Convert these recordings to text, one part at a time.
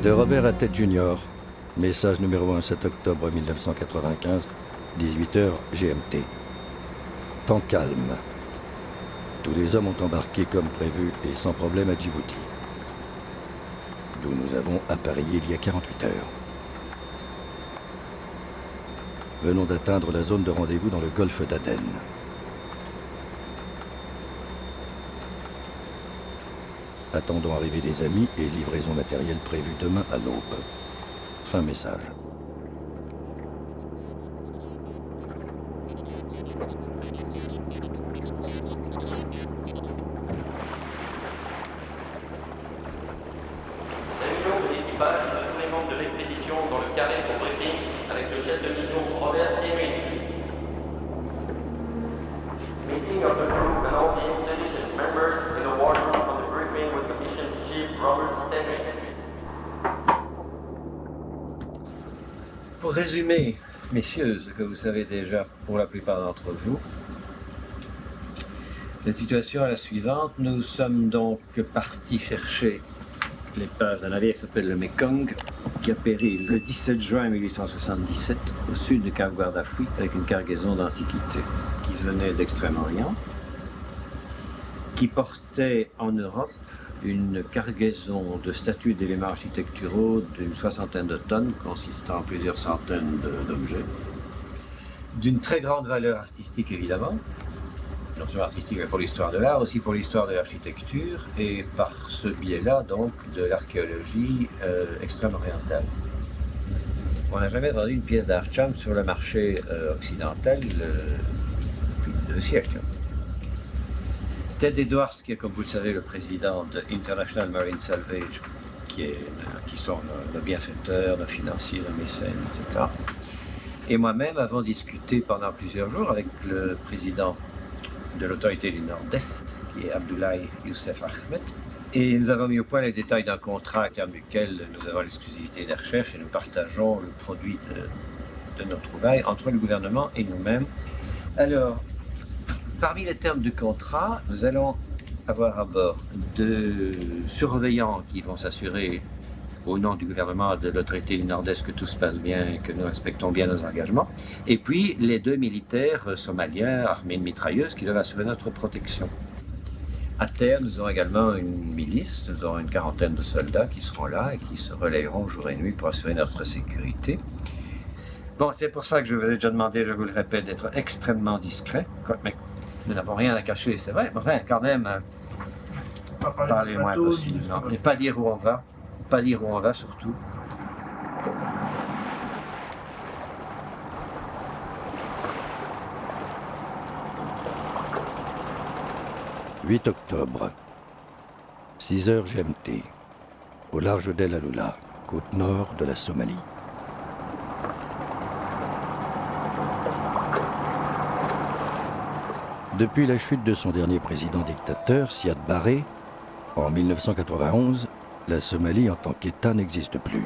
De Robert Attet Jr. Message numéro 1, 7 octobre 1995, 18h GMT. Temps calme. Tous les hommes ont embarqué comme prévu et sans problème à Djibouti, d'où nous avons appareillé il y a 48 heures. Venons d'atteindre la zone de rendez-vous dans le golfe d'Aden. Attendons arrivée des amis et livraison matérielle prévue demain à l'aube. Fin message. Réunion de l'équipage de tous les membres de l'expédition dans le carré pour briefing avec le chef de mission Robert Henry. Meeting of the crew and all the expedition's members in the war room for the briefing with the mission's chief Robert Henry. Pour résumer, messieurs, ce que vous savez déjà pour la plupart d'entre vous, la situation est la suivante. Nous sommes donc partis chercher l'épave d'un navire qui s'appelle le Mekong, qui a péri le 17 juin 1877 au sud de Cap Guardafui avec une cargaison d'antiquités qui venait d'Extrême-Orient, qui portait en Europe une cargaison de statues d'éléments architecturaux d'une soixantaine de tonnes, consistant en plusieurs centaines d'objets, d'une très grande valeur artistique évidemment, non seulement artistique mais pour l'histoire de l'art, aussi pour l'histoire de l'architecture et par ce biais-là donc de l'archéologie extrême-orientale. On n'a jamais vendu une pièce d'art cham sur le marché occidental depuis 2 siècles. Ted Edwards, qui est, comme vous le savez, le président de International Marine Salvage, qui sont nos bienfaiteurs, nos financiers, nos mécènes, etc. Et moi-même avons discuté pendant plusieurs jours avec le président de l'autorité du Nord-Est, qui est Abdoulaye Youssef Ahmed. Et nous avons mis au point les détails d'un contrat à terme duquel nous avons l'exclusivité des recherches et nous partageons le produit de nos trouvailles entre le gouvernement et nous-mêmes. Alors, parmi les termes du contrat, nous allons avoir à bord 2 surveillants qui vont s'assurer au nom du gouvernement et de l'autorité du Nord-Est que tout se passe bien et que nous respectons bien nos engagements. Et puis les 2 militaires somaliens armés de mitrailleuses qui doivent assurer notre protection. À terre, nous aurons également une milice, nous aurons une quarantaine de soldats qui seront là et qui se relayeront jour et nuit pour assurer notre sécurité. Bon, c'est pour ça que je vous ai déjà demandé, je vous le répète, d'être extrêmement discret. Mais nous n'avons rien à cacher, c'est vrai, mais enfin, quand même, parler le moins possible. Non, et pas dire où on va. Pas dire où on va surtout. « 8 octobre, 6h GMT, au large d'El Aloula, côte nord de la Somalie. Depuis la chute de son dernier président dictateur, Siad Barre, en 1991, la Somalie en tant qu'État n'existe plus.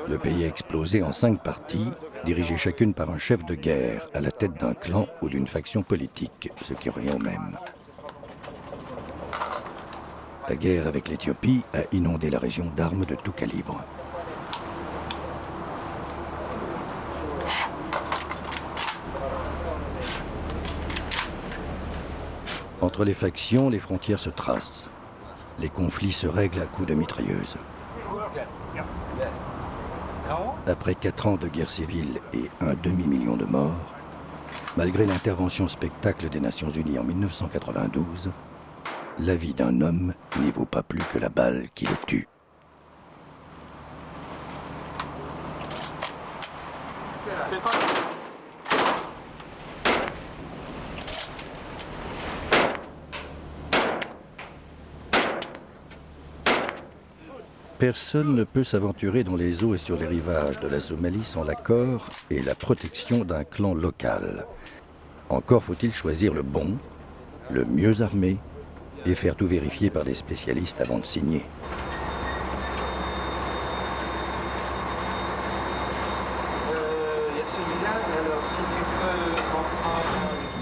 Le pays a explosé en 5 parties, dirigées chacune par un chef de guerre à la tête d'un clan ou d'une faction politique, ce qui revient au même. La guerre avec l'Éthiopie a inondé la région d'armes de tout calibre. Entre les factions, les frontières se tracent. Les conflits se règlent à coups de mitrailleuses. Après 4 ans de guerre civile et un demi-million de morts, malgré l'intervention spectacle des Nations Unies en 1992, la vie d'un homme n'y vaut pas plus que la balle qui le tue. Personne ne peut s'aventurer dans les eaux et sur les rivages de la Somalie sans l'accord et la protection d'un clan local. Encore faut-il choisir le bon, le mieux armé, et faire tout vérifier par des spécialistes avant de signer.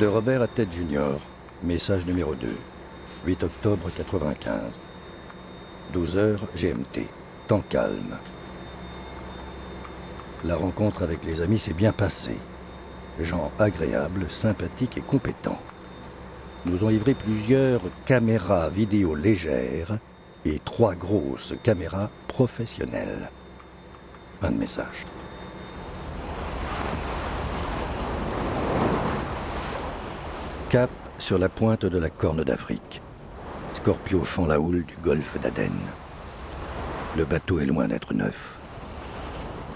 De Robert Attet Jr. Message numéro 2. 8 octobre 95. 12h GMT. Temps calme. La rencontre avec les amis s'est bien passée. Gens agréables, sympathiques et compétents. Nous ont livré plusieurs caméras vidéo légères et 3 grosses caméras professionnelles. Fin de message. Cap sur la pointe de la Corne d'Afrique. Scorpio fend la houle du golfe d'Aden. Le bateau est loin d'être neuf.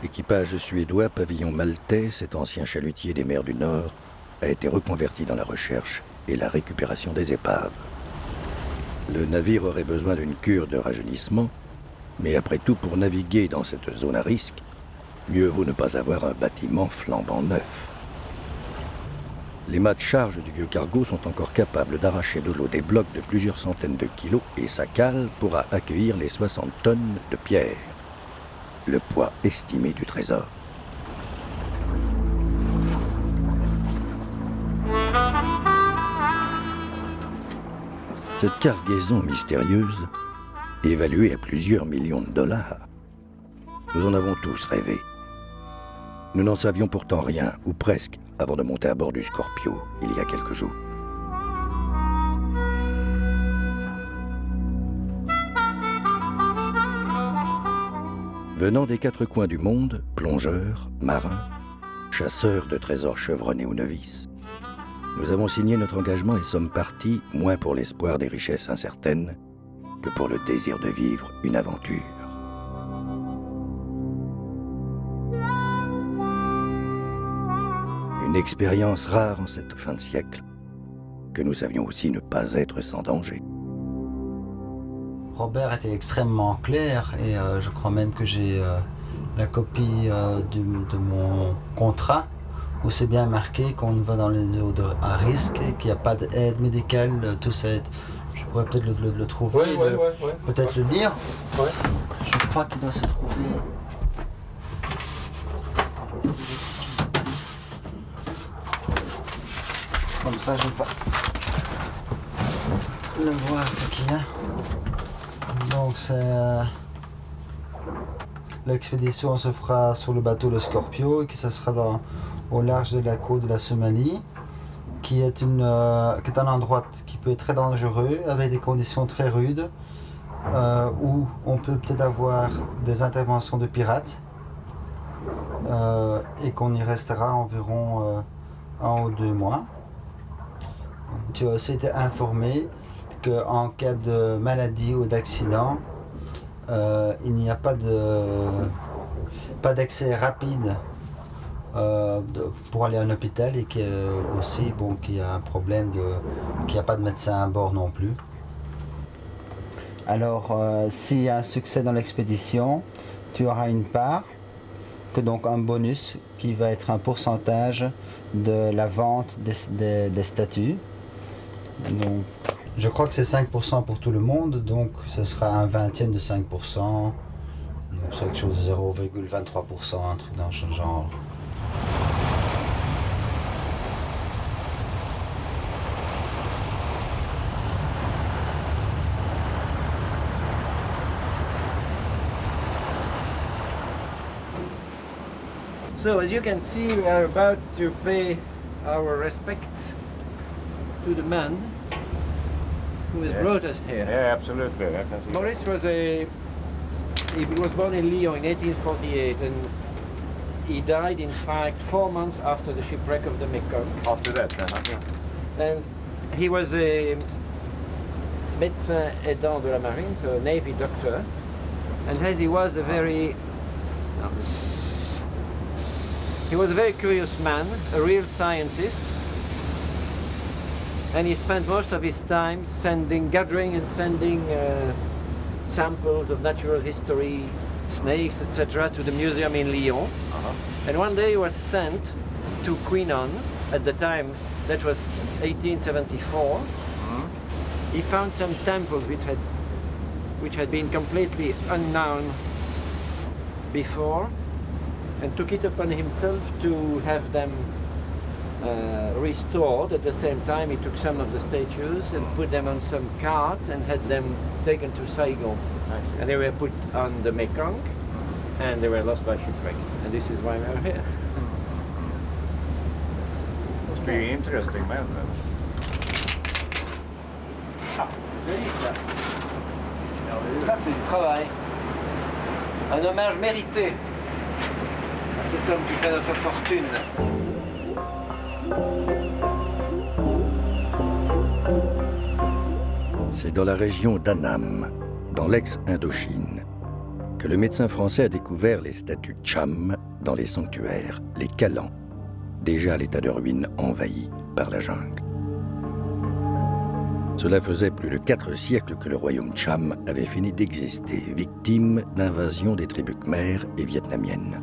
Équipage suédois, pavillon maltais, cet ancien chalutier des mers du Nord, a été reconverti dans la recherche et la récupération des épaves. Le navire aurait besoin d'une cure de rajeunissement, mais après tout, pour naviguer dans cette zone à risque, mieux vaut ne pas avoir un bâtiment flambant neuf. Les mâts de charge du vieux cargo sont encore capables d'arracher de l'eau des blocs de plusieurs centaines de kilos et sa cale pourra accueillir les 60 tonnes de pierre, le poids estimé du trésor. Cette cargaison mystérieuse, évaluée à plusieurs millions de dollars, nous en avons tous rêvé. Nous n'en savions pourtant rien, ou presque, avant de monter à bord du Scorpio, il y a quelques jours. Venant des 4 coins du monde, plongeurs, marins, chasseurs de trésors chevronnés ou novices, nous avons signé notre engagement et sommes partis, moins pour l'espoir des richesses incertaines que pour le désir de vivre une aventure. Une expérience rare en cette fin de siècle, que nous savions aussi ne pas être sans danger. Robert était extrêmement clair et je crois même que j'ai la copie de mon contrat où c'est bien marqué qu'on va dans les eaux à risque et qu'il n'y a pas d'aide médicale, tout ça. Je pourrais peut-être le trouver, peut-être le lire. Ouais. Je crois qu'il doit se trouver. Comme ça, je vais le voir ce qu'il y a. Donc, l'expédition se fera sur le bateau le Scorpio et que ça sera au large de la côte de la Somalie, qui est un endroit qui peut être très dangereux, avec des conditions très rudes, où on peut peut-être avoir des interventions de pirates, et qu'on y restera environ 1 ou 2 mois. Tu as aussi été informé qu'en cas de maladie ou d'accident, il n'y a pas d'accès rapide pour aller à un hôpital et qu'il y a un problème qu'il n'y a pas de médecin à bord non plus. Alors, s'il y a un succès dans l'expédition, tu auras une part, donc un bonus qui va être un pourcentage de la vente des statues. Donc, je crois que c'est 5% pour tout le monde, donc ce sera un 20e de 5%, donc c'est quelque chose de 0,23%, un truc dans ce genre. So, as you can see, we are about to pay our respects to the man who has brought us here. Yeah, absolutely. Maurice he was born in Lyon in 1848 and he died in fact 4 months after the shipwreck of the Mekong. After that, And he was a médecin aidant de la marine, so a navy doctor. And as he was a very curious man, a real scientist. And he spent most of his time gathering and sending samples of natural history, snakes, etc. to the museum in Lyon. And one day he was sent to Queenon, at the time that was 1874. He found some temples which had been completely unknown before, and took it upon himself to have them restored. At the same time, he took some of the statues and put them on some carts and had them taken to Saigon. And they were put on the Mekong and they were lost by shipwreck. And this is why we are here. Must be interesting, man. Joli ça. Ça c'est du travail. Un hommage mérité à cet homme qui fait notre fortune. C'est dans la région d'Annam, dans l'ex-Indochine, que le médecin français a découvert les statues Cham dans les sanctuaires, les Kalans, déjà à l'état de ruine envahi par la jungle. Cela faisait plus de 4 siècles que le royaume Cham avait fini d'exister, victime d'invasions des tribus khmères et vietnamiennes.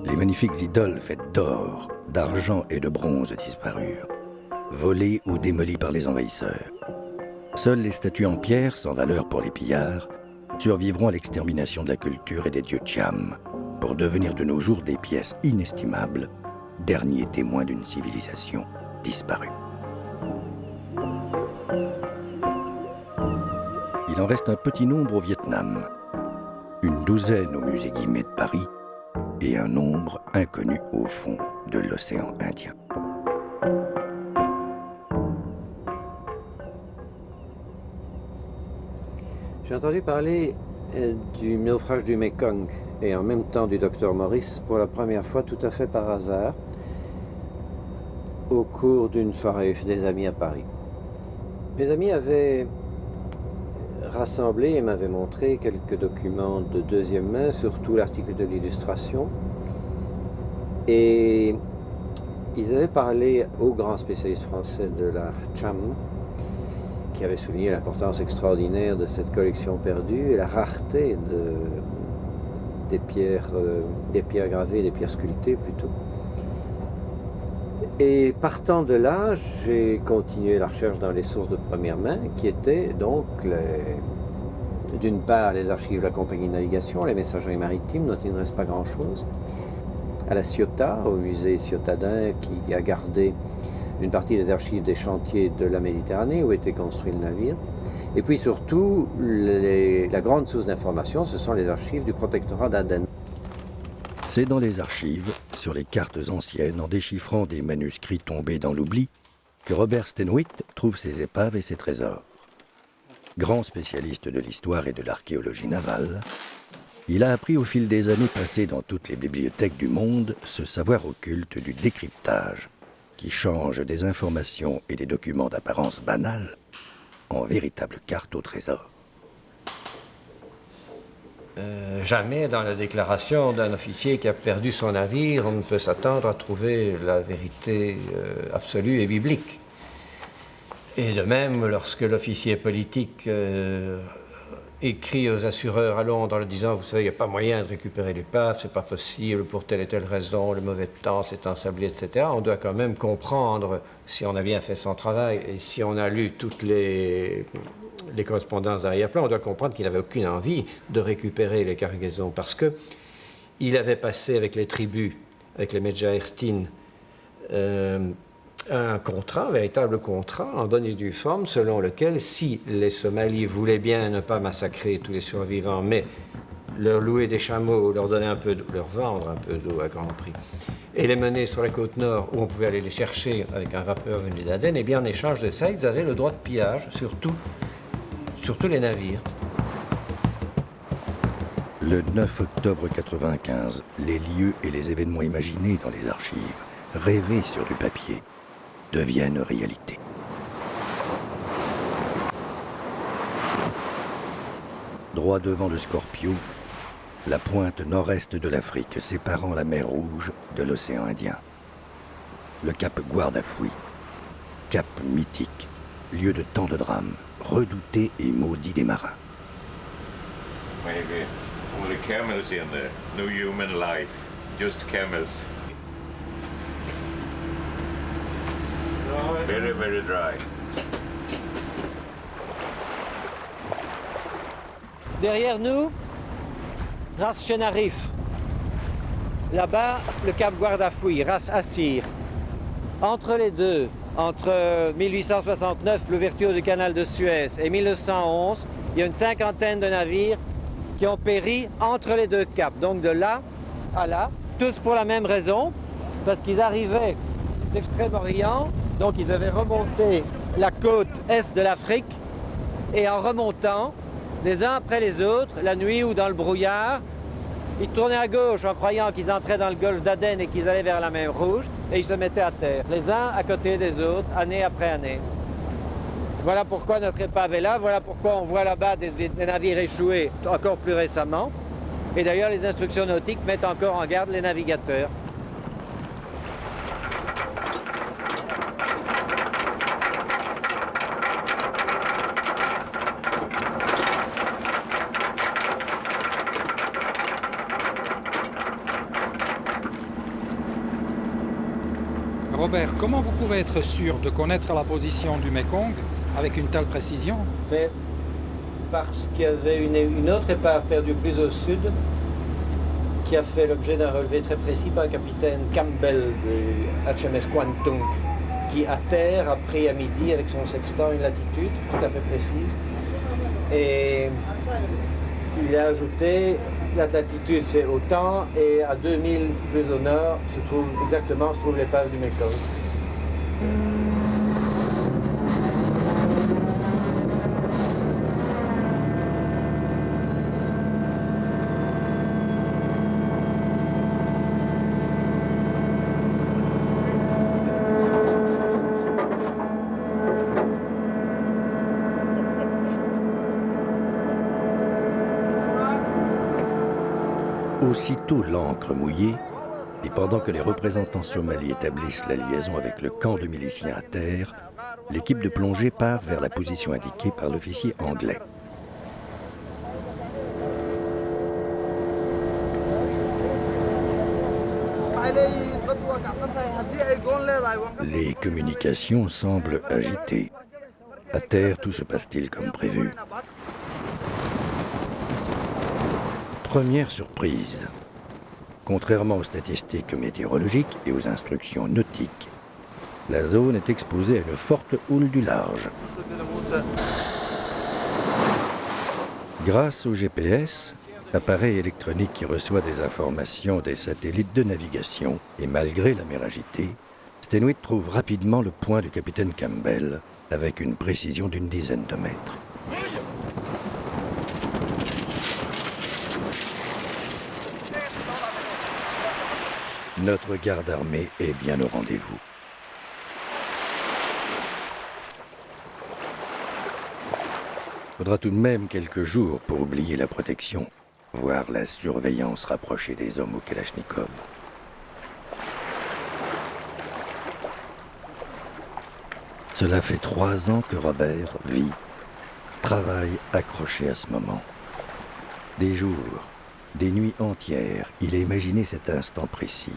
Les magnifiques idoles faites d'or, d'argent et de bronze disparurent, volées ou démolies par les envahisseurs. Seules les statues en pierre, sans valeur pour les pillards, survivront à l'extermination de la culture et des dieux Cham, pour devenir de nos jours des pièces inestimables, derniers témoins d'une civilisation disparue. Il en reste un petit nombre au Vietnam, une douzaine au musée Guimet de Paris et un nombre inconnu au fond de l'océan Indien. J'ai entendu parler du naufrage du Mekong et en même temps du docteur Maurice pour la première fois tout à fait par hasard au cours d'une soirée chez des amis à Paris. Mes amis avaient rassemblé et m'avaient montré quelques documents de deuxième main, surtout l'article de l'illustration. Et ils avaient parlé au grand spécialiste français de l'art Cham, qui avait souligné l'importance extraordinaire de cette collection perdue et la rareté des pierres gravées, des pierres sculptées plutôt. Et partant de là, j'ai continué la recherche dans les sources de première main, qui étaient donc d'une part les archives de la compagnie de navigation, les messageries maritimes, dont il ne reste pas grand-chose, à la Ciotat, au musée ciotadin, qui a gardé une partie des archives des chantiers de la Méditerranée où était construit le navire. Et puis surtout, la grande source d'information, ce sont les archives du protectorat d'Aden. C'est dans les archives, sur les cartes anciennes, en déchiffrant des manuscrits tombés dans l'oubli, que Robert Stenwick trouve ses épaves et ses trésors. Grand spécialiste de l'histoire et de l'archéologie navale, il a appris au fil des années passées dans toutes les bibliothèques du monde ce savoir occulte du décryptage, qui change des informations et des documents d'apparence banale en véritables cartes au trésor. Jamais dans la déclaration d'un officier qui a perdu son navire, on ne peut s'attendre à trouver la vérité absolue et biblique. Et de même, lorsque l'officier politique écrit aux assureurs à Londres en leur disant « Vous savez, il n'y a pas moyen de récupérer l'épave, c'est pas possible pour telle et telle raison, le mauvais temps s'est ensablé, etc. » On doit quand même comprendre si on a bien fait son travail et si on a lu toutes les correspondances d'arrière-plan, on doit comprendre qu'il n'avait aucune envie de récupérer les cargaisons parce qu'il avait passé avec les tribus, avec les Medjahertines, un contrat, un véritable contrat, en bonne et due forme, selon lequel, si les Somalis voulaient bien ne pas massacrer tous les survivants, mais leur louer des chameaux, leur donner un peu d'eau, leur vendre un peu d'eau à grand prix, et les mener sur la côte nord, où on pouvait aller les chercher avec un vapeur venu d'Aden, et bien en échange de ça, ils avaient le droit de pillage sur tous les navires. Le 9 octobre 1995, les lieux et les événements imaginés dans les archives, rêvés sur du papier, deviennent réalité. Droit devant le Scorpio, la pointe nord-est de l'Afrique séparant la mer Rouge de l'océan Indien. Le cap Guardafui, cap mythique, lieu de tant de drames, redouté et maudit des marins. Maybe only camels in there, no human life, just camels. Very, very dry. Derrière nous, Ras Shenarif. Là-bas, le cap Guardafui, Ras Assir. Entre les deux, entre 1869, l'ouverture du canal de Suez, et 1911, il y a une cinquantaine de navires qui ont péri entre les deux caps. Donc de là à là, tous pour la même raison, parce qu'ils arrivaient d'Extrême-Orient, donc ils devaient remonter la côte est de l'Afrique, et en remontant, les uns après les autres, la nuit ou dans le brouillard, ils tournaient à gauche en croyant qu'ils entraient dans le golfe d'Aden et qu'ils allaient vers la mer Rouge, et ils se mettaient à terre, les uns à côté des autres, année après année. Voilà pourquoi notre épave est là, voilà pourquoi on voit là-bas des navires échoués encore plus récemment. Et d'ailleurs, les instructions nautiques mettent encore en garde les navigateurs. Robert, comment vous pouvez être sûr de connaître la position du Mekong avec une telle précision? Mais parce qu'il y avait une autre épave perdue plus au sud qui a fait l'objet d'un relevé très précis par le capitaine Campbell de HMS Kwantung, qui à terre a pris à midi avec son sextant une latitude tout à fait précise. Et il a ajouté la latitude c'est autant, et à 2000 plus au nord se trouve l'épave du Mekong. Aussitôt l'ancre mouillée, et pendant que les représentants somalis établissent la liaison avec le camp de miliciens à terre, l'équipe de plongée part vers la position indiquée par l'officier anglais. Les communications semblent agitées. À terre, tout se passe-t-il comme prévu? Première surprise. Contrairement aux statistiques météorologiques et aux instructions nautiques, la zone est exposée à une forte houle du large. Grâce au GPS, appareil électronique qui reçoit des informations des satellites de navigation, et malgré la mer agitée, Stenwith trouve rapidement le point du capitaine Campbell, avec une précision d'une dizaine de mètres. Notre garde armée est bien au rendez-vous. Faudra tout de même quelques jours pour oublier la protection, voire la surveillance rapprochée des hommes au Kalachnikov. Cela fait 3 ans que Robert vit, travaille accroché à ce moment. Des jours, des nuits entières, il a imaginé cet instant précis,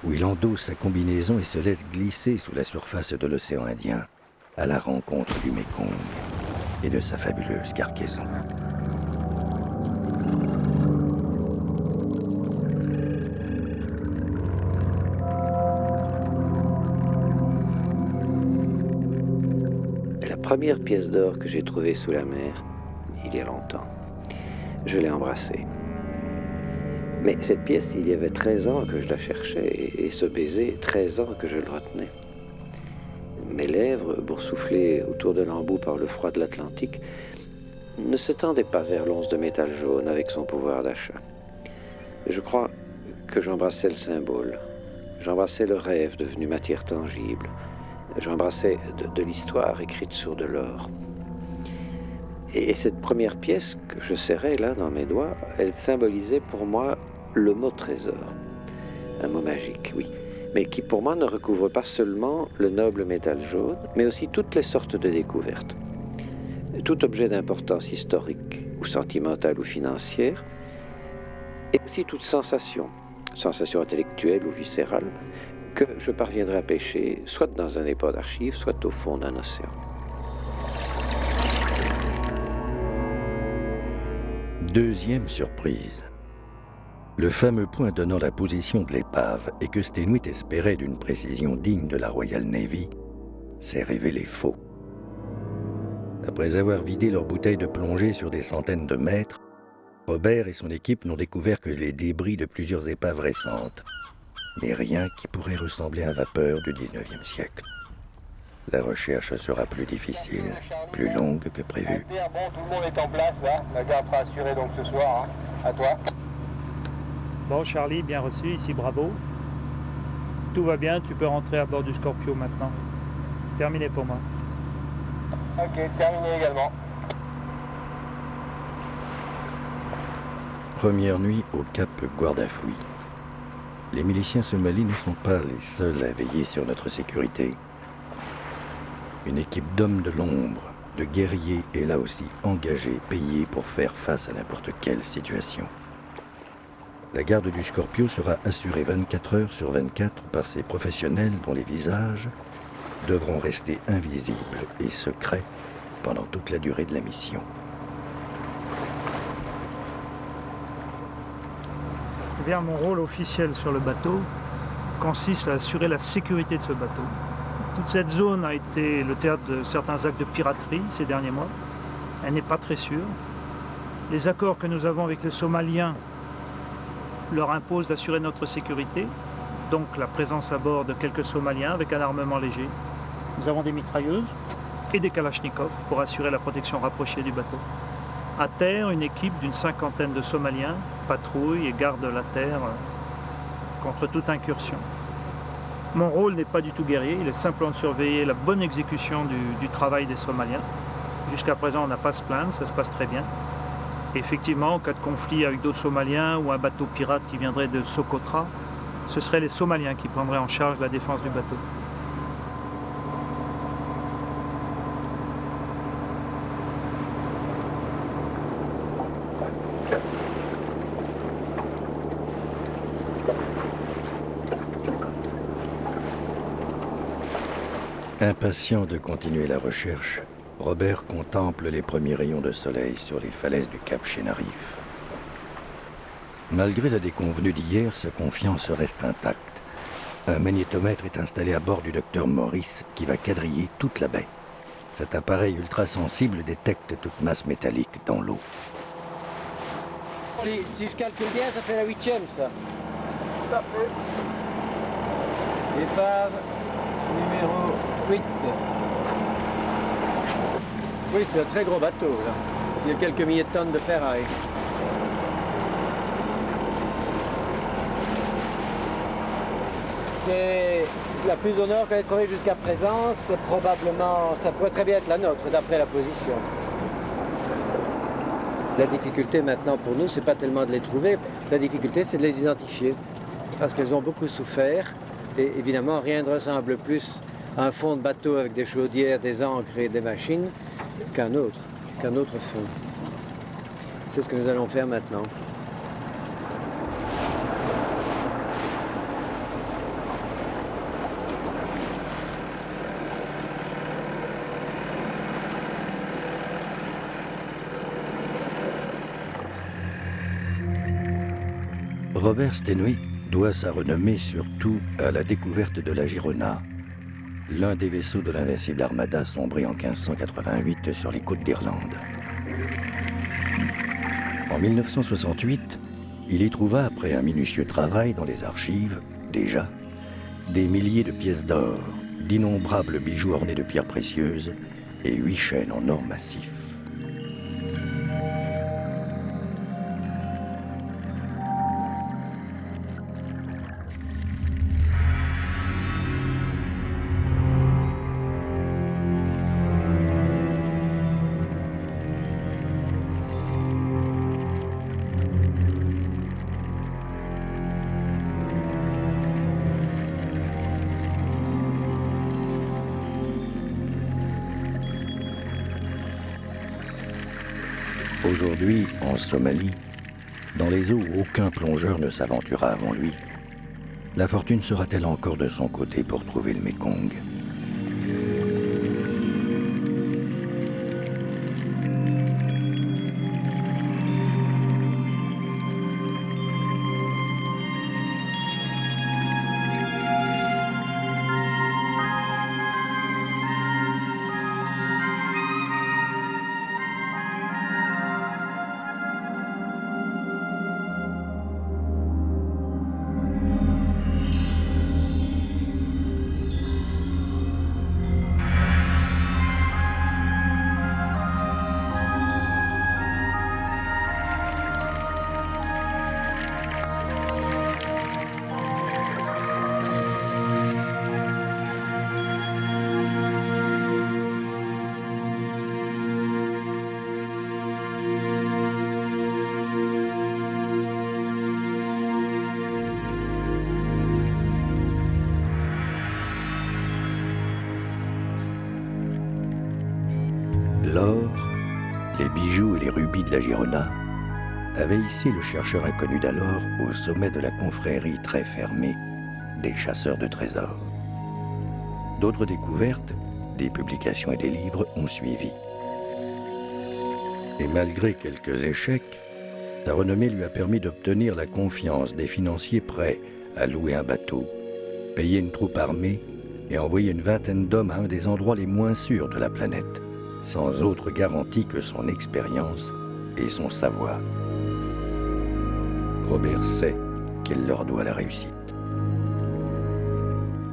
où il endosse sa combinaison et se laisse glisser sous la surface de l'océan Indien, à la rencontre du Mekong et de sa fabuleuse cargaison. La première pièce d'or que j'ai trouvée sous la mer, il y a longtemps, je l'ai embrassée. Mais cette pièce, il y avait 13 ans que je la cherchais, et ce baiser, 13 ans que je le retenais. Mes lèvres, boursouflées autour de l'embout par le froid de l'Atlantique, ne s'étendaient pas vers l'once de métal jaune avec son pouvoir d'achat. Je crois que j'embrassais le symbole, j'embrassais le rêve devenu matière tangible, j'embrassais de l'histoire écrite sur de l'or. Et cette première pièce que je serrais là dans mes doigts, elle symbolisait pour moi le mot trésor. Un mot magique, oui, mais qui pour moi ne recouvre pas seulement le noble métal jaune, mais aussi toutes les sortes de découvertes. Tout objet d'importance historique, ou sentimentale ou financière, et aussi toute sensation intellectuelle ou viscérale, que je parviendrai à pêcher, soit dans un dépôt d'archives, soit au fond d'un océan. Deuxième surprise. Le fameux point donnant la position de l'épave et que Stenuit espérait d'une précision digne de la Royal Navy s'est révélé faux. Après avoir vidé leurs bouteilles de plongée sur des centaines de mètres, Robert et son équipe n'ont découvert que les débris de plusieurs épaves récentes, mais rien qui pourrait ressembler à un vapeur du 19e siècle. La recherche sera plus difficile, plus longue que prévu. Bon, tout le monde est en place là. La garde sera assurée donc ce soir. Hein. À toi. Bon, Charlie, bien reçu, ici Bravo. Tout va bien, tu peux rentrer à bord du Scorpio maintenant. Terminé pour moi. Ok, terminé également. Première nuit au cap Guardafui. Les miliciens somalis ne sont pas les seuls à veiller sur notre sécurité. Une équipe d'hommes de l'ombre, de guerriers est là aussi engagée, payée pour faire face à n'importe quelle situation. La garde du Scorpio sera assurée 24 heures sur 24 par ces professionnels dont les visages devront rester invisibles et secrets pendant toute la durée de la mission. Eh bien, mon rôle officiel sur le bateau consiste à assurer la sécurité de ce bateau. Toute cette zone a été le théâtre de certains actes de piraterie ces derniers mois. Elle n'est pas très sûre. Les accords que nous avons avec les Somaliens leur imposent d'assurer notre sécurité, donc la présence à bord de quelques Somaliens avec un armement léger. Nous avons des mitrailleuses et des kalachnikovs pour assurer la protection rapprochée du bateau. À terre, une équipe d'une 50aine de Somaliens patrouille et garde la terre contre toute incursion. Mon rôle n'est pas du tout guerrier, il est simplement de surveiller la bonne exécution du travail des Somaliens. Jusqu'à présent, on n'a pas à se plaindre, ça se passe très bien. Et effectivement, en cas de conflit avec d'autres Somaliens ou un bateau pirate qui viendrait de Socotra, ce seraient les Somaliens qui prendraient en charge la défense du bateau. Impatient de continuer la recherche, Robert contemple les premiers rayons de soleil sur les falaises du cap Chénarif. Malgré la déconvenue d'hier, sa confiance reste intacte. Un magnétomètre est installé à bord du docteur Morris qui va quadriller toute la baie. Cet appareil ultrasensible détecte toute masse métallique dans l'eau. Si je calcule bien, ça fait la 8e, ça. Tout à fait. Épave numéro 8. Oui, c'est un très gros bateau, là. Il y a quelques milliers de tonnes de ferraille. C'est la plus au nord qu'elle ait trouvée jusqu'à présent. C'est probablement, ça pourrait très bien être la nôtre, d'après la position. La difficulté maintenant pour nous, c'est pas tellement de les trouver. La difficulté, c'est de les identifier. Parce qu'elles ont beaucoup souffert. Et évidemment, rien ne ressemble plus à un fond de bateau avec des chaudières, des ancres et des machines qu'un autre fond. C'est ce que nous allons faire maintenant. Robert Stenuit doit sa renommée surtout à la découverte de la Girona, l'un des vaisseaux de l'invincible Armada sombré en 1588 sur les côtes d'Irlande. En 1968, il y trouva, après un minutieux travail dans les archives, déjà, des milliers de pièces d'or, d'innombrables bijoux ornés de pierres précieuses et 8 chaînes en or massif. Aujourd'hui, en Somalie, dans les eaux où aucun plongeur ne s'aventura avant lui, la fortune sera-t-elle encore de son côté pour trouver le Mékong ? de la Girona, avait hissé le chercheur inconnu d'alors au sommet de la confrérie très fermée des chasseurs de trésors. D'autres découvertes, des publications et des livres ont suivi. Et malgré quelques échecs, sa renommée lui a permis d'obtenir la confiance des financiers prêts à louer un bateau, payer une troupe armée et envoyer une vingtaine d'hommes à un des endroits les moins sûrs de la planète, sans autre garantie que son expérience et son savoir. Robert sait qu'il leur doit la réussite.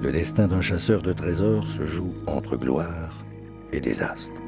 Le destin d'un chasseur de trésors se joue entre gloire et désastre.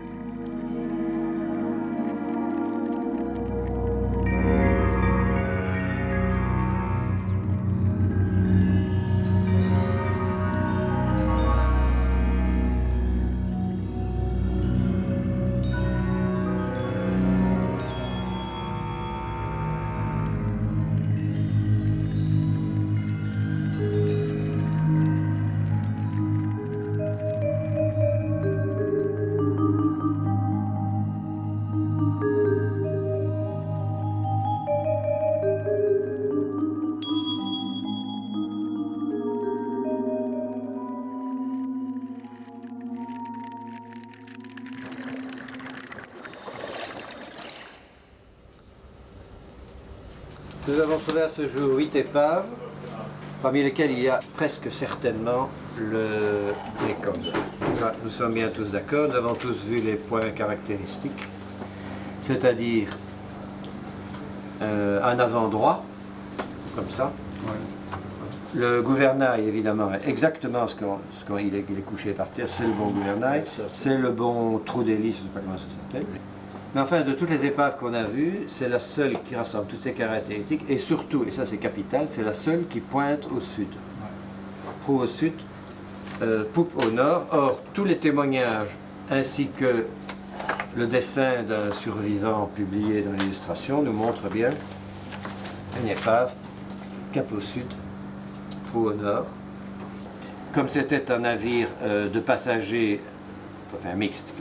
Nous avons trouvé à ce jour 8 épaves, parmi lesquelles il y a presque certainement le Mekong. Nous sommes bien tous d'accord, nous avons tous vu les points caractéristiques, c'est-à-dire un avant droit, comme ça. Ouais. Le gouvernail, évidemment, est exactement ce qu'il est couché par terre, c'est le bon gouvernail, c'est le bon trou d'hélice, je ne sais pas comment ça s'appelle. Mais enfin, de toutes les épaves qu'on a vues, c'est la seule qui rassemble toutes ces caractéristiques, et surtout, et ça c'est capital, c'est la seule qui pointe au sud. Proue au sud, poupe au nord. Or, tous les témoignages, ainsi que le dessin d'un survivant publié dans l'illustration, nous montrent bien une épave, cap au sud, proue au nord. Comme c'était un navire de passagers, enfin mixte,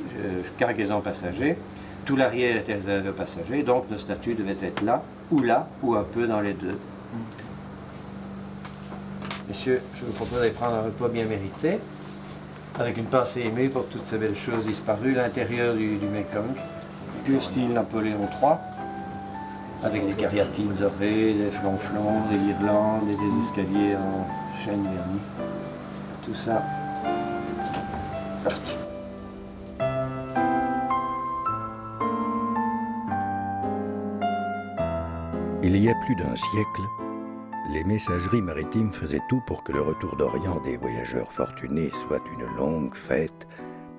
cargaison passagers, tout l'arrière était réservé aux passagers, donc nos statues devaient être là, ou un peu dans les deux. Messieurs, je vous propose d'aller prendre un repas bien mérité, avec une pensée émue pour toutes ces belles choses disparues, l'intérieur du Mekong, plus style Napoléon III, avec des cariatines dorées, des flonflons, des guirlandes et des escaliers en chêne verni. Tout ça, parti. Il y a plus d'un siècle, les messageries maritimes faisaient tout pour que le retour d'Orient des voyageurs fortunés soit une longue fête,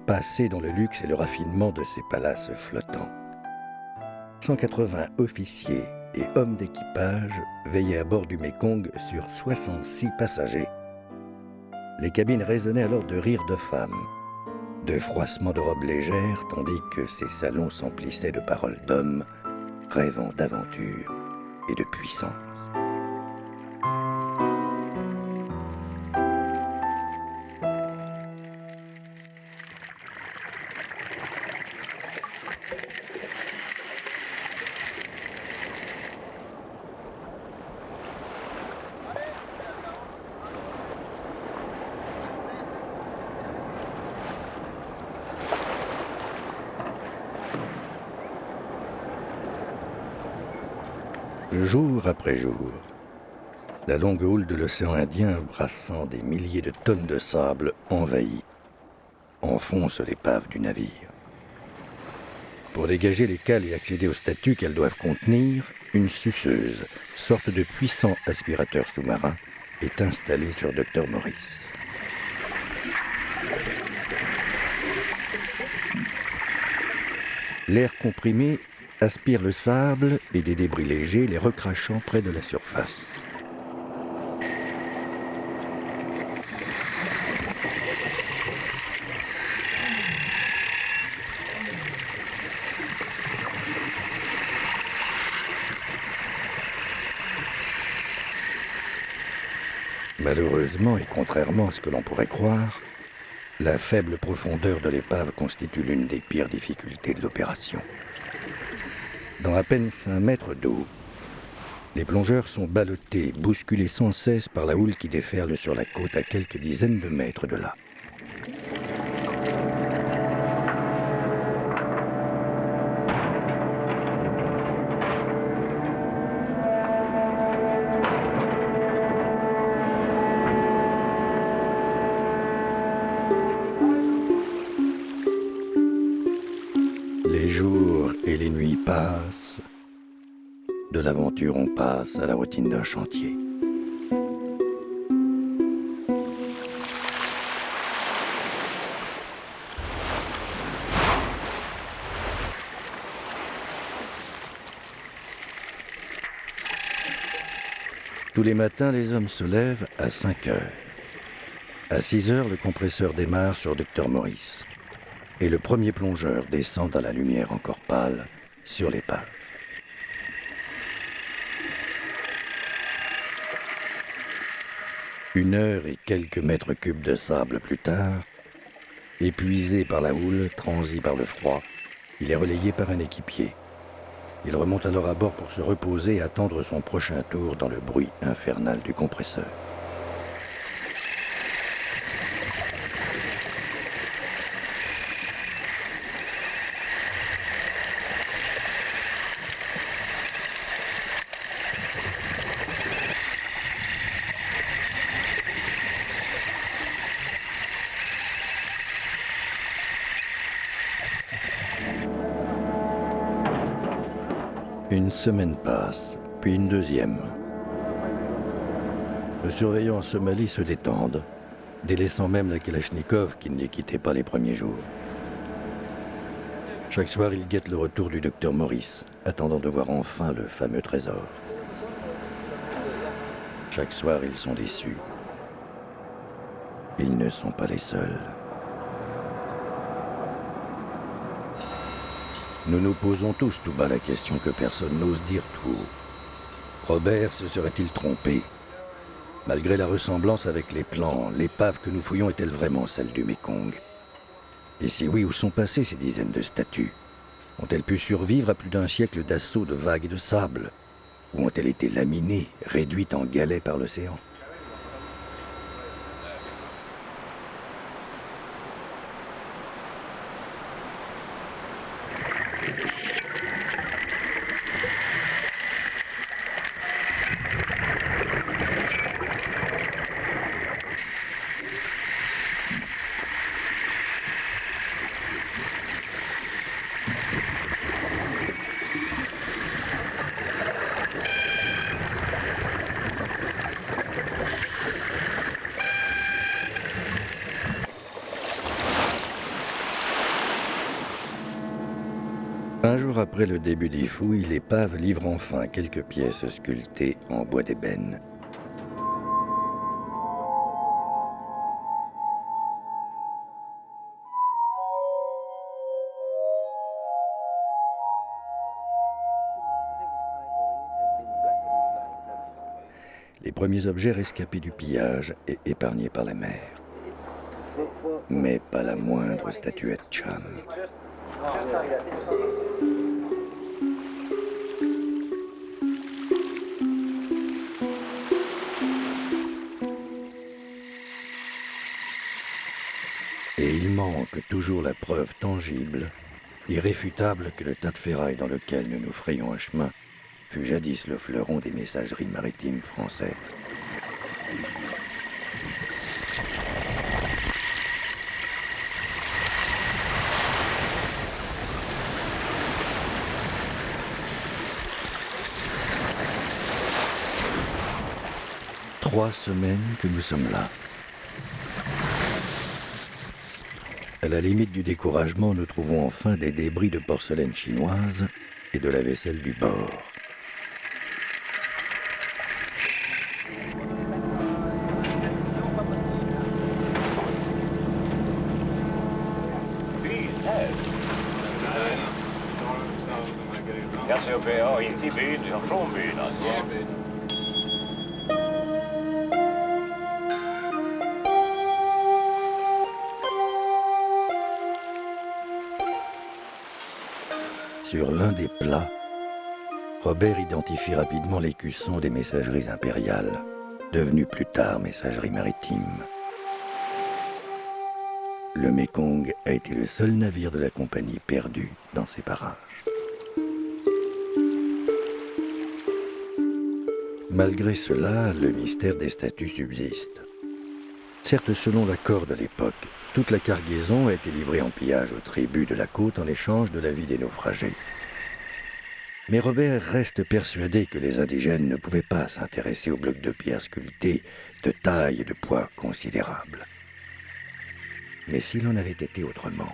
passée dans le luxe et le raffinement de ces palaces flottants. 180 officiers et hommes d'équipage veillaient à bord du Mekong sur 66 passagers. Les cabines résonnaient alors de rires de femmes, de froissements de robes légères, tandis que ces salons s'emplissaient de paroles d'hommes rêvant d'aventure et de puissance. Jour après jour, la longue houle de l'océan Indien, brassant des milliers de tonnes de sable, envahit, enfonce l'épave du navire. Pour dégager les cales et accéder aux statues qu'elles doivent contenir, une suceuse, sorte de puissant aspirateur sous-marin, est installée sur Dr Morris. L'air comprimé aspire le sable et des débris légers, les recrachant près de la surface. Malheureusement, et contrairement à ce que l'on pourrait croire, la faible profondeur de l'épave constitue l'une des pires difficultés de l'opération. dans à peine 5 mètres d'eau. Les plongeurs sont ballottés, bousculés sans cesse par la houle qui déferle sur la côte à quelques dizaines de mètres de là. Les jours et les nuits passent. De l'aventure, on passe à la routine d'un chantier. Tous les matins, les hommes se lèvent à 5 heures. À 6 heures, le compresseur démarre sur Dr Morris. Et le premier plongeur descend dans la lumière encore pâle sur l'épave. Une heure et quelques mètres cubes de sable plus tard, épuisé par la houle, transi par le froid, il est relayé par un équipier. Il remonte alors à bord pour se reposer et attendre son prochain tour dans le bruit infernal du compresseur. Une semaine passe, puis une deuxième. Le surveillant en Somalie se détendent, délaissant même la Kalachnikov qui ne les quittait pas les premiers jours. Chaque soir, il guette le retour du docteur Morris, attendant de voir enfin le fameux trésor. Chaque soir, ils sont déçus. Ils ne sont pas les seuls. Nous nous posons tous tout bas la question que personne n'ose dire tout haut. Robert se serait-il trompé? Malgré la ressemblance avec les plans, l'épave que nous fouillons est-elle vraiment celle du Mékong? Et si oui, où sont passées ces dizaines de statues? Ont-elles pu survivre à plus d'un siècle d'assaut de vagues et de sable? Ou ont-elles été laminées, réduites en galets par l'océan? Un jour après le début des fouilles, l'épave livre enfin quelques pièces sculptées en bois d'ébène. Les premiers objets rescapés du pillage et épargnés par la mer. Mais pas la moindre statuette Cham. Et il manque toujours la preuve tangible, irréfutable que le tas de ferraille dans lequel nous nous frayons un chemin fut jadis le fleuron des messageries maritimes françaises. Trois semaines que nous sommes là. À la limite du découragement, nous trouvons enfin des débris de porcelaine chinoise et de la vaisselle du bord. Cassiopeia, inte i byn, utan från byn alltså. Sur l'un des plats, Robert identifie rapidement l'écusson des messageries impériales, devenues plus tard messageries maritimes. Le Mekong a été le seul navire de la compagnie perdu dans ces parages. Malgré cela, le mystère des statues subsiste. Certes, selon l'accord de l'époque, toute la cargaison a été livrée en pillage aux tribus de la côte en échange de la vie des naufragés. Mais Robert reste persuadé que les indigènes ne pouvaient pas s'intéresser aux blocs de pierre sculptés de taille et de poids considérables. Mais s'il en avait été autrement?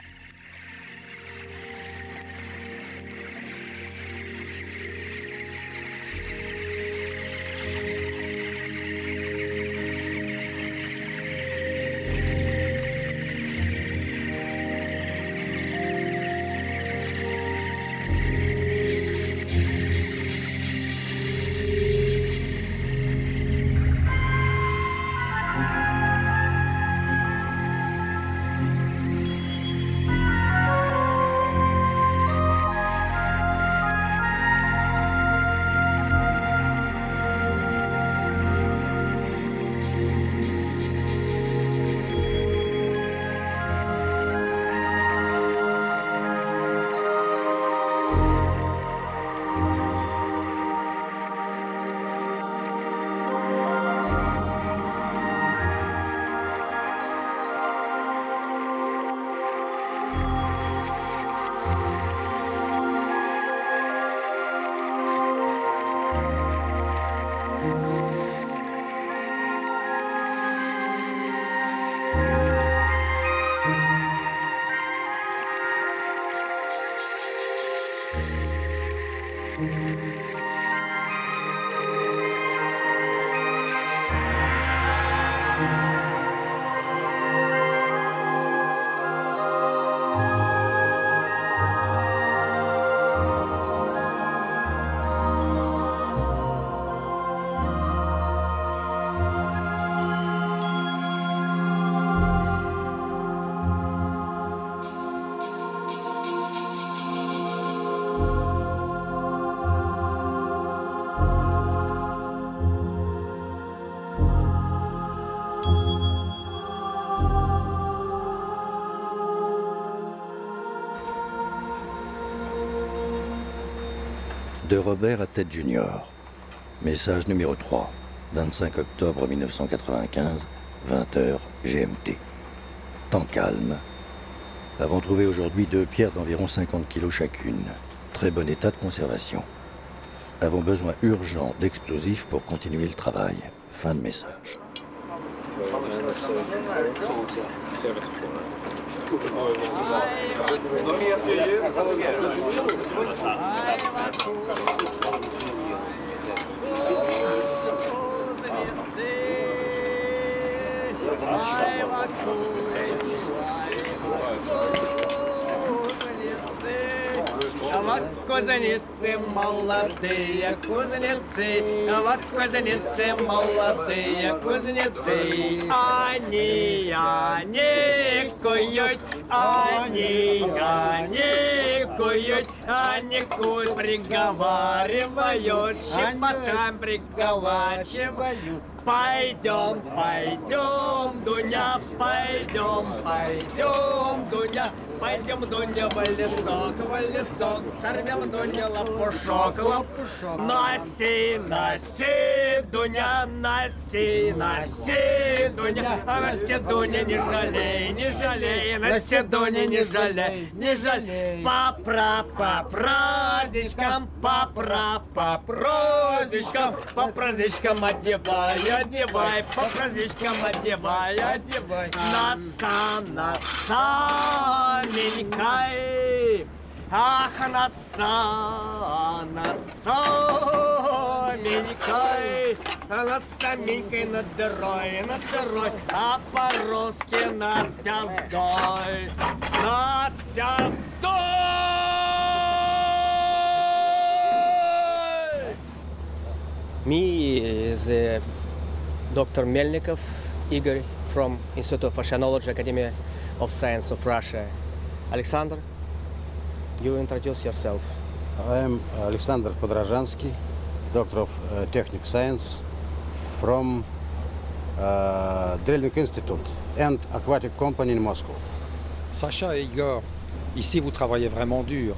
De Robert à Ted Junior. Message numéro 3, 25 octobre 1995, 20h GMT. Temps calme. Avons trouvé aujourd'hui 2 pierres d'environ 50 kg chacune. Très bon état de conservation. Avons besoin urgent d'explosifs pour continuer le travail. Fin de message. Вот кузнецы молодые, кузнецы, вот кузнецы молодые, кузнецы. Они куют, они куют, они куют, приговаривают, щепотам приголачивают. Пойдем, пойдем, Дуня, пойдем, пойдем, Дуня. Пойдем, Дуня, в лесок, сорвем, Дуня, лопушок, лопушок. Носи, носи, Дуня, носи, носи, Дуня. Носи, Дуня, не жалей, не жалей, носи, Дуня, не жалей, не жалей. По праздничкам, по праздничкам одевай, одевай, по праздничкам одевай, одевай. Наца, мелькай, ах, наца, мелькай, наца, мелькай над дырой, а по-русски над пяздой, над пяздой. Me is Dr. Melnikov Igor from Institute of Oceanology, Academy of Science of Russia. Alexander, you introduce yourself. I am Alexander Podrazhansky, Doctor of Technical Science from Drilling Institute and Aquatic Company in Moscow. Sacha et Igor, ici vous travaillez vraiment dur,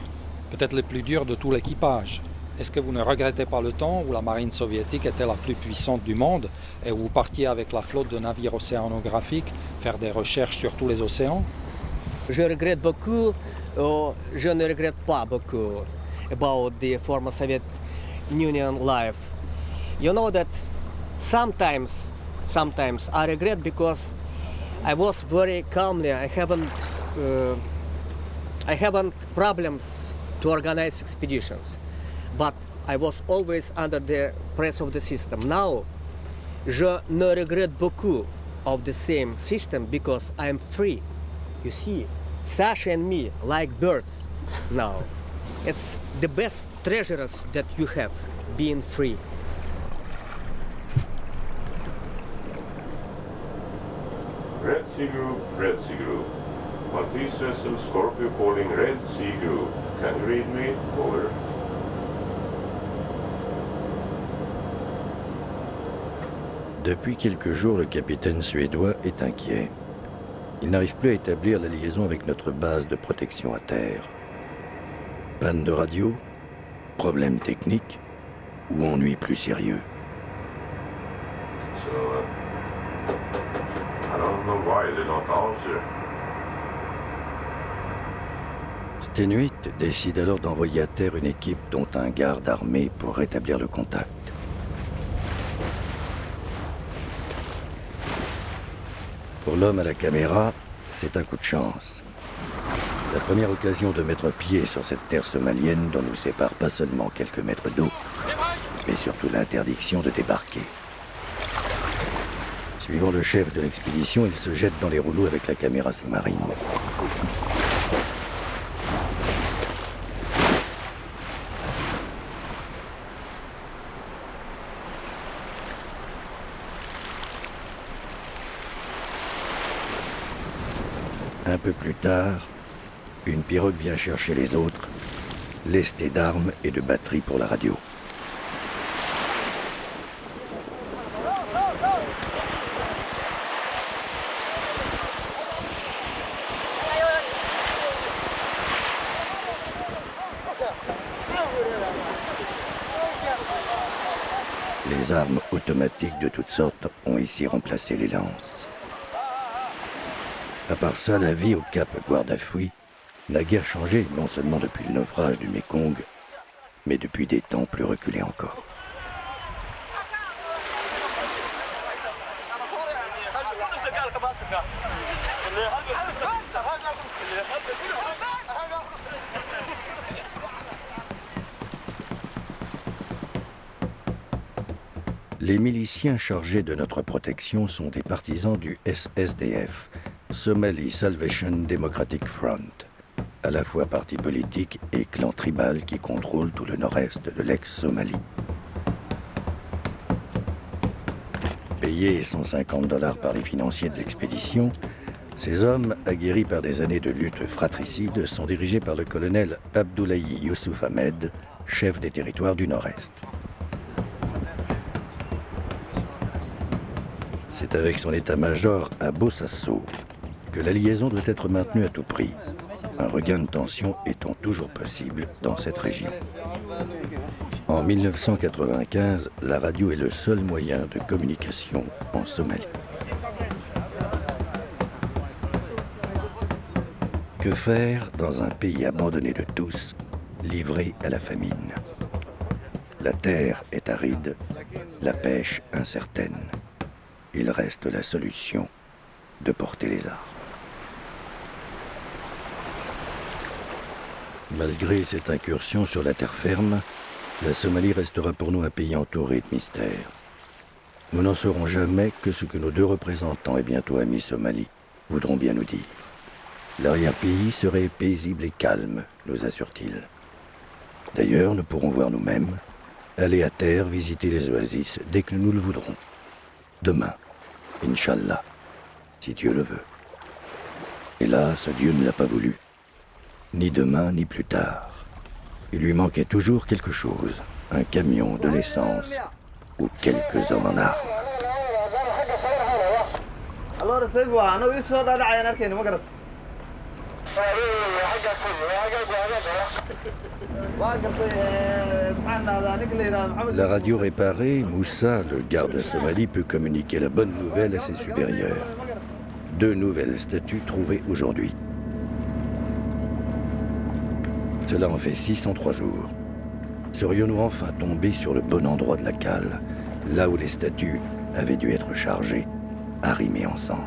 peut-être le plus dur de tout l'équipage. Est-ce que vous ne regrettez pas le temps où la marine soviétique était la plus puissante du monde et où vous partiez avec la flotte de navires océanographiques faire des recherches sur tous les océans? Je regrette beaucoup, je ne regrette pas beaucoup about the former Soviet Union life. You know that sometimes I regret because I was very calmly. I haven't problems to organize expeditions, but I was always under the press of the system. Now, je ne regrette beaucoup of the same system because I am free. You see, Sasha and me like birds now. It's the best treasures that you have, being free. Red Sea Group, Red Sea Group. Maltese vessel Scorpio calling Red Sea Group. Can you read me? Over. Depuis quelques jours, le capitaine suédois est inquiet. Il n'arrive plus à établir la liaison avec notre base de protection à terre. Panne de radio, problème technique ou ennui plus sérieux. So, I don't know why they don't answer. Stenuit décide alors d'envoyer à terre une équipe dont un garde armé pour rétablir le contact. Pour l'homme à la caméra, c'est un coup de chance. La première occasion de mettre pied sur cette terre somalienne dont nous sépare pas seulement quelques mètres d'eau, mais surtout l'interdiction de débarquer. Suivant le chef de l'expédition, il se jette dans les rouleaux avec la caméra sous-marine. Un peu plus tard, une pirogue vient chercher les autres, lestée d'armes et de batteries pour la radio. Les armes automatiques de toutes sortes ont ici remplacé les lances. À part ça, la vie au cap Guardafui n'a guère changé, non seulement depuis le naufrage du Mekong, mais depuis des temps plus reculés encore. Les miliciens chargés de notre protection sont des partisans du SSDF, Somali Salvation Democratic Front, à la fois parti politique et clan tribal qui contrôle tout le nord-est de l'ex-Somalie. Payés $150 par les financiers de l'expédition, ces hommes, aguerris par des années de lutte fratricide, sont dirigés par le colonel Abdoulaye Youssouf Ahmed, chef des territoires du nord-est. C'est avec son état-major à Bosaso que la liaison doit être maintenue à tout prix, un regain de tension étant toujours possible dans cette région. En 1995, la radio est le seul moyen de communication en Somalie. Que faire dans un pays abandonné de tous, livré à la famine? La terre est aride, la pêche incertaine. Il reste la solution de porter les armes. Malgré cette incursion sur la terre ferme, la Somalie restera pour nous un pays entouré de mystères. Nous n'en saurons jamais que ce que nos deux représentants et bientôt amis somalis voudront bien nous dire. L'arrière-pays serait paisible et calme, nous assure-t-il. D'ailleurs, nous pourrons voir nous-mêmes, aller à terre, visiter les oasis dès que nous le voudrons. Demain, Inch'Allah, si Dieu le veut. Hélas, Dieu ne l'a pas voulu. Ni demain, ni plus tard. Il lui manquait toujours quelque chose, un camion, de l'essence ou quelques hommes en armes. La radio réparée, Moussa, le garde somali, peut communiquer la bonne nouvelle à ses supérieurs. 2 nouvelles statues trouvées aujourd'hui. Cela en fait 6 en 3 jours. Serions-nous enfin tombés sur le bon endroit de la cale, là où les statues avaient dû être chargées, arrimées ensemble?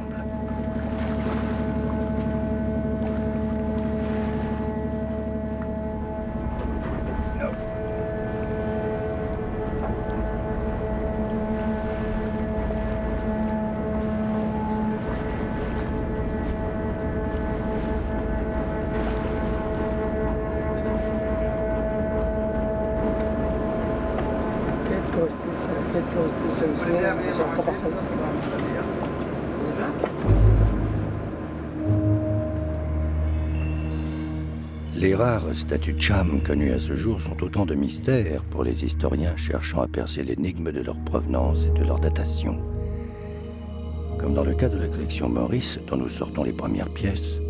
Les rares statues Cham connues à ce jour sont autant de mystères pour les historiens cherchant à percer l'énigme de leur provenance et de leur datation. Comme dans le cas de la collection Maurice, dont nous sortons les premières pièces,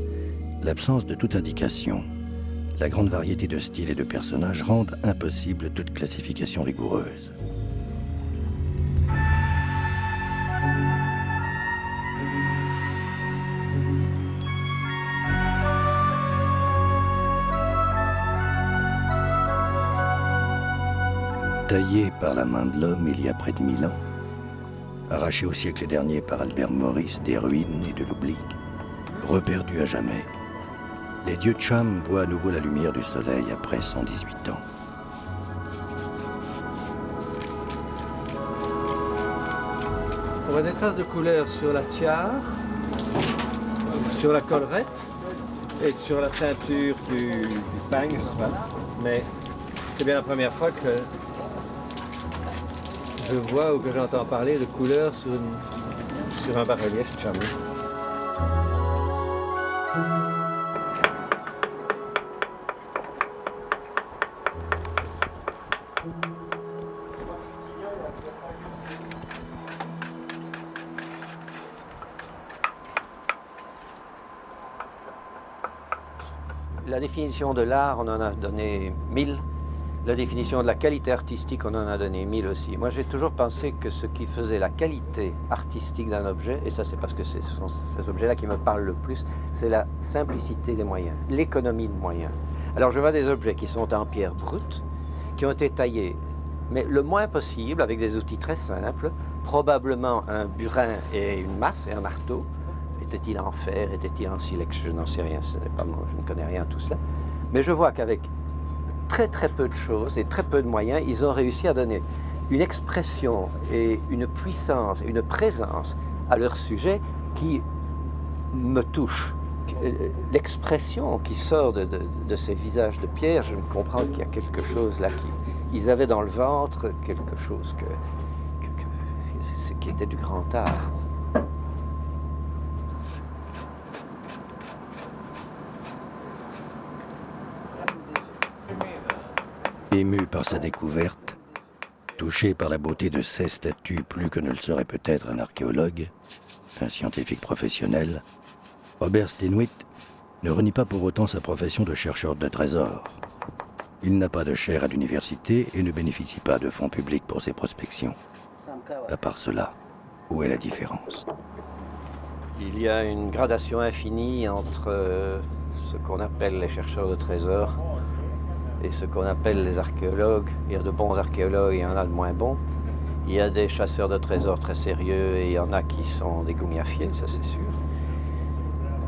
l'absence de toute indication, la grande variété de styles et de personnages rendent impossible toute classification rigoureuse. Taillé par la main de l'homme il y a près de 1000 ans, arraché au siècle dernier par Albert Maurice des ruines et de l'oubli, reperdu à jamais, les dieux Cham voient à nouveau la lumière du soleil après 118 ans. On voit des traces de couleur sur la tiare, sur la collerette et sur la ceinture du pang, je sais pas. Mais c'est bien la première fois que je vois ou que j'entends parler de couleur sur un bas-relief Cham. La définition de l'art, on en a donné 1000. La définition de la qualité artistique, on en a donné 1000 aussi. Moi, j'ai toujours pensé que ce qui faisait la qualité artistique d'un objet, et ça c'est parce que ce sont ces objets-là qui me parlent le plus, c'est la simplicité des moyens, l'économie de moyens. Alors je vois des objets qui sont en pierre brute, qui ont été taillés, mais le moins possible, avec des outils très simples, probablement un burin et une masse et un marteau. Était-il en fer, était-il en silex, je n'en sais rien, ce n'est pas moi, je ne connais rien de tout cela. Mais je vois qu'avec très très peu de choses et très peu de moyens, ils ont réussi à donner une expression et une puissance et une présence à leur sujet qui me touche. L'expression qui sort de ces visages de pierre, je comprends qu'il y a quelque chose là qu'ils avaient dans le ventre, quelque chose qui était du grand art. Ému par sa découverte, touché par la beauté de ces statues plus que ne le serait peut-être un archéologue, un scientifique professionnel, Robert Steenhuit ne renie pas pour autant sa profession de chercheur de trésors. Il n'a pas de chaire à l'université et ne bénéficie pas de fonds publics pour ses prospections. À part cela, où est la différence? Il y a une gradation infinie entre ce qu'on appelle les chercheurs de trésors et ce qu'on appelle les archéologues. Il y a de bons archéologues et il y en a de moins bons. Il y a des chasseurs de trésors très sérieux et il y en a qui sont des gougnafiers, ça c'est sûr.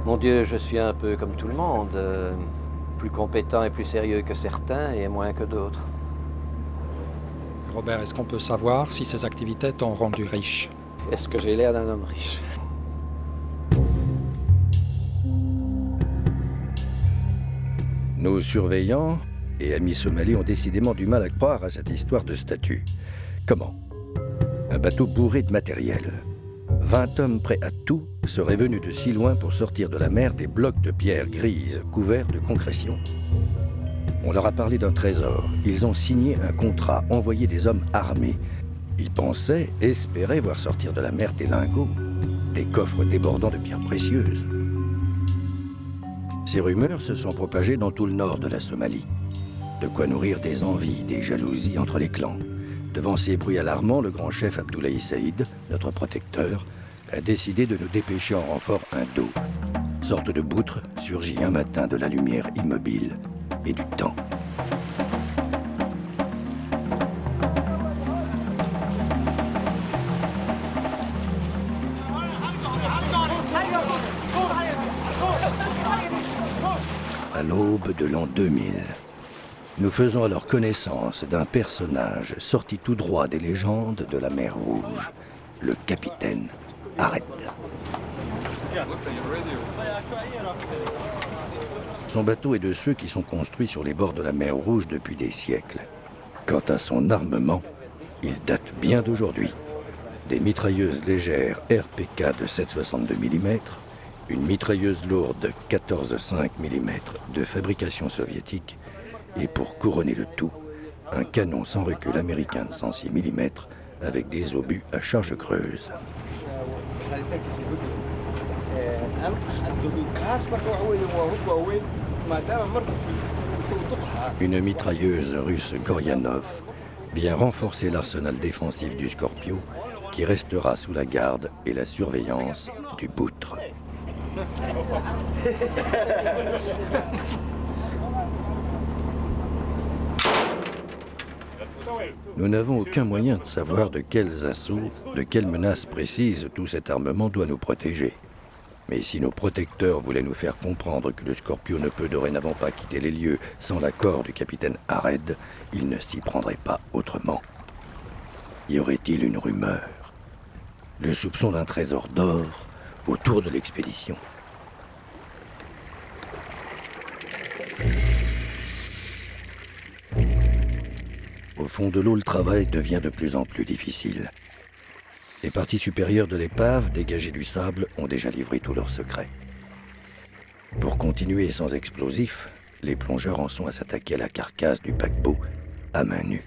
Mon Dieu, je suis un peu comme tout le monde, plus compétent et plus sérieux que certains et moins que d'autres. Robert, est-ce qu'on peut savoir si ces activités t'ont rendu riche? Est-ce que j'ai l'air d'un homme riche? Nos surveillants et amis somalis ont décidément du mal à croire à cette histoire de statue. Comment? Un bateau bourré de matériel. 20 hommes prêts à tout seraient venus de si loin pour sortir de la mer des blocs de pierre grise couverts de concrétion. On leur a parlé d'un trésor. Ils ont signé un contrat, envoyé des hommes armés. Ils pensaient, espéraient voir sortir de la mer des lingots, des coffres débordant de pierres précieuses. Ces rumeurs se sont propagées dans tout le nord de la Somalie. De quoi nourrir des envies, des jalousies entre les clans. Devant ces bruits alarmants, le grand chef Abdoulaye Saïd, notre protecteur, a décidé de nous dépêcher en renfort un dos. Sorte de boutre surgit un matin de la lumière immobile et du temps. À l'aube de l'an 2000, nous faisons alors connaissance d'un personnage sorti tout droit des légendes de la mer Rouge, le capitaine Ared. Son bateau est de ceux qui sont construits sur les bords de la mer Rouge depuis des siècles. Quant à son armement, il date bien d'aujourd'hui. Des mitrailleuses légères RPK de 7,62 mm, une mitrailleuse lourde 14,5 mm de fabrication soviétique et pour couronner le tout, un canon sans recul américain de 106 mm avec des obus à charge creuse. Une mitrailleuse russe Goryanov vient renforcer l'arsenal défensif du Scorpio qui restera sous la garde et la surveillance du Boutre. Nous n'avons aucun moyen de savoir de quels assauts, de quelles menaces précises tout cet armement doit nous protéger. Mais si nos protecteurs voulaient nous faire comprendre que le Scorpio ne peut dorénavant pas quitter les lieux sans l'accord du capitaine Ared, ils ne s'y prendraient pas autrement. Y aurait-il une rumeur? Le soupçon d'un trésor d'or autour de l'expédition. Au fond de l'eau, le travail devient de plus en plus difficile. Les parties supérieures de l'épave, dégagées du sable, ont déjà livré tous leurs secrets. Pour continuer sans explosifs, les plongeurs en sont à s'attaquer à la carcasse du paquebot à main nue.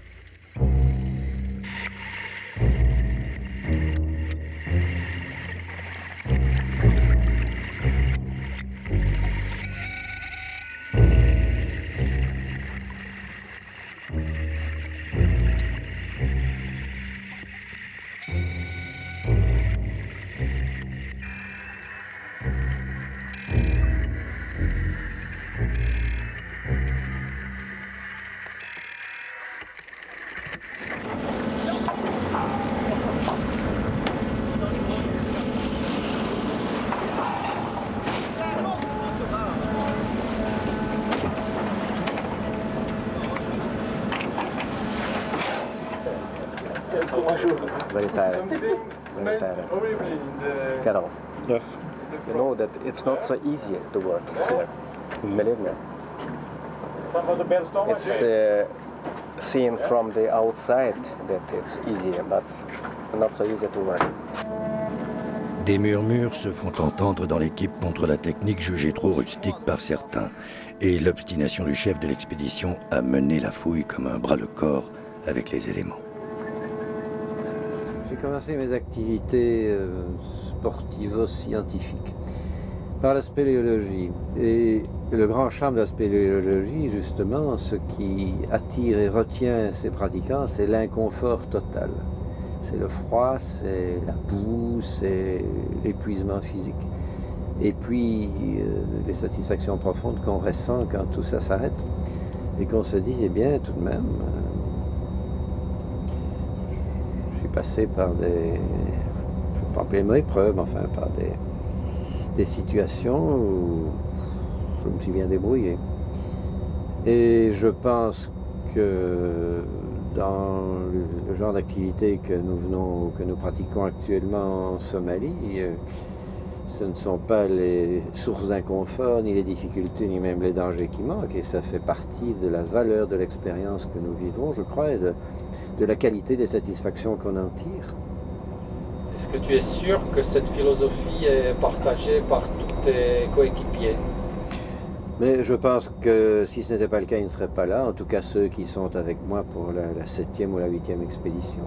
Very tired. Very tired. Carol. Yes. You know that it's not so easy to work here. Believe me. It's seen from the outside that it's easier, but not so easy to work. Des murmures se font entendre dans l'équipe contre la technique jugée trop rustique par certains, et l'obstination du chef de l'expédition a mené la fouille comme un bras-le-corps avec les éléments. J'ai commencé mes activités sportivo-scientifiques par la spéléologie. Et le grand charme de la spéléologie, justement, ce qui attire et retient ses pratiquants, c'est l'inconfort total. C'est le froid, c'est la boue, c'est l'épuisement physique. Et puis, les satisfactions profondes qu'on ressent quand tout ça s'arrête et qu'on se dit, eh bien, tout de même, je suis passé par des, pas plein épreuves, enfin, par des situations où je me suis bien débrouillé. Et je pense que dans le genre d'activité que nous pratiquons actuellement en Somalie, ce ne sont pas les sources d'inconfort, ni les difficultés, ni même les dangers qui manquent, et ça fait partie de la valeur de l'expérience que nous vivons, je crois, et de la qualité des satisfactions qu'on en tire. Est-ce que tu es sûr que cette philosophie est partagée par tous tes coéquipiers? Mais je pense que si ce n'était pas le cas, ils ne seraient pas là. En tout cas, ceux qui sont avec moi pour la 7e ou la 8e expédition.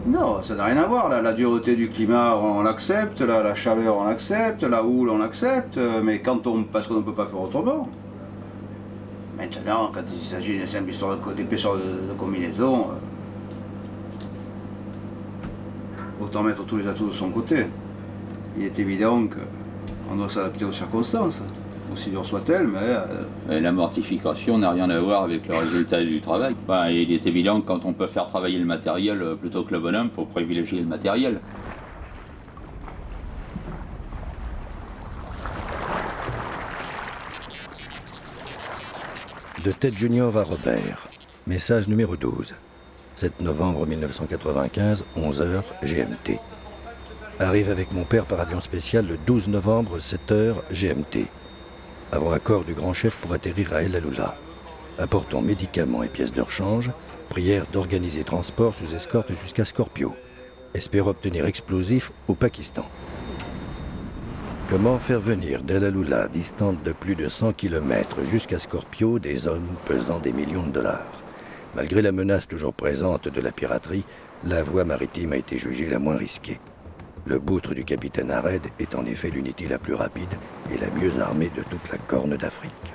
Non, ça n'a rien à voir. La dureté du climat, on l'accepte. La chaleur, on l'accepte. La houle, on l'accepte. Mais parce qu'on ne peut pas faire autrement. Maintenant, quand il s'agit d'une simple histoire d'épaisseur de combinaison, autant mettre tous les atouts de son côté. Il est évident qu'on doit s'adapter aux circonstances, aussi dures soient-elles, mais... La mortification n'a rien à voir avec le résultat du travail. Enfin, il est évident que quand on peut faire travailler le matériel plutôt que le bonhomme, il faut privilégier le matériel. De Ted Junior à Robert. Message numéro 12. 7 novembre 1995, 11h, GMT. Arrive avec mon père par avion spécial le 12 novembre, 7h, GMT. Avant accord du grand chef pour atterrir à El Aloula. Apportons médicaments et pièces de rechange. Prière d'organiser transport sous escorte jusqu'à Scorpio. Espère obtenir explosifs au Pakistan. Comment faire venir d'El Aloula, distante de plus de 100 km jusqu'à Scorpio, des hommes pesant des millions de dollars? Malgré la menace toujours présente de la piraterie, la voie maritime a été jugée la moins risquée. Le boutre du capitaine Hared est en effet l'unité la plus rapide et la mieux armée de toute la Corne d'Afrique.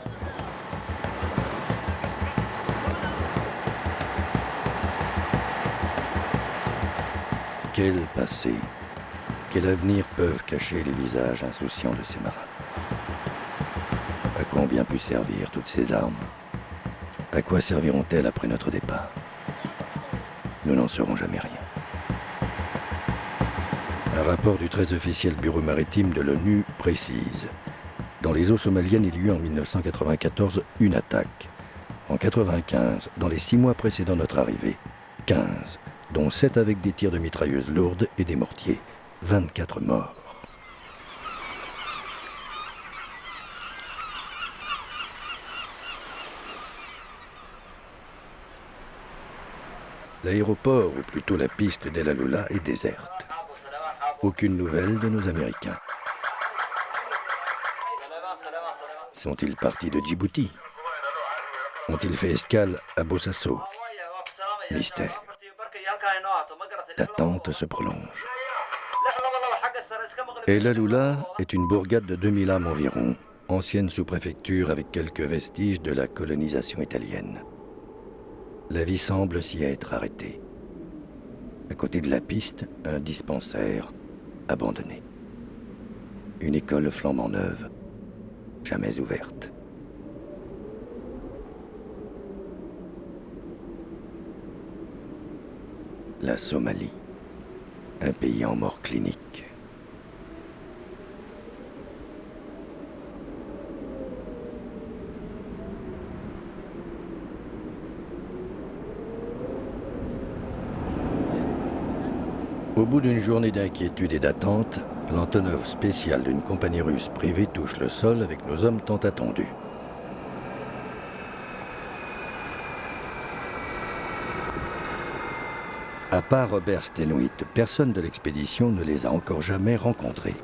Quel passé, quel avenir peuvent cacher les visages insouciants de ces marins? À quoi ont bien pu servir toutes ces armes? À quoi serviront-elles après notre départ? Nous n'en saurons jamais rien. Un rapport du très officiel bureau maritime de l'ONU précise: dans les eaux somaliennes, il y eut en 1994 une attaque. En 1995, dans les 6 mois précédant notre arrivée, 15, dont 7 avec des tirs de mitrailleuses lourdes et des mortiers, 24 morts. L'aéroport, ou plutôt la piste d'El Aloula, est déserte. Aucune nouvelle de nos Américains. Sont-ils partis de Djibouti? Ont-ils fait escale à Bosaso? Mystère. L'attente se prolonge. El Aloula est une bourgade de 2000 âmes environ, ancienne sous-préfecture avec quelques vestiges de la colonisation italienne. La vie semble s'y être arrêtée. À côté de la piste, un dispensaire abandonné. Une école flambant neuve, jamais ouverte. La Somalie, un pays en mort clinique. Au bout d'une journée d'inquiétude et d'attente, l'Antonov spécial d'une compagnie russe privée touche le sol avec nos hommes tant attendus. À part Robert Stenhuit, personne de l'expédition ne les a encore jamais rencontrés.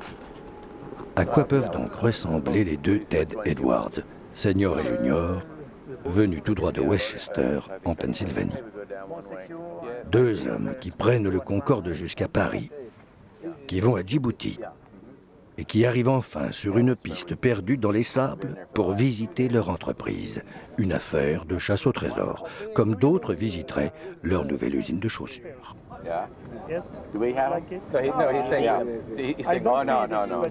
À quoi peuvent donc ressembler les deux Ted Edwards, senior et junior, venus tout droit de Westchester, en Pennsylvanie? Deux hommes qui prennent le Concorde jusqu'à Paris, qui vont à Djibouti et qui arrivent enfin sur une piste perdue dans les sables pour visiter leur entreprise. Une affaire de chasse au trésor, comme d'autres visiteraient leur nouvelle usine de chaussures. Yes. Do we have it? No, he's saying. Yeah. He's saying. Oh no, no, no.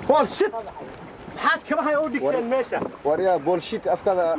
بولشيت حد كما هيوديك الماشى وريا بولشيت افكار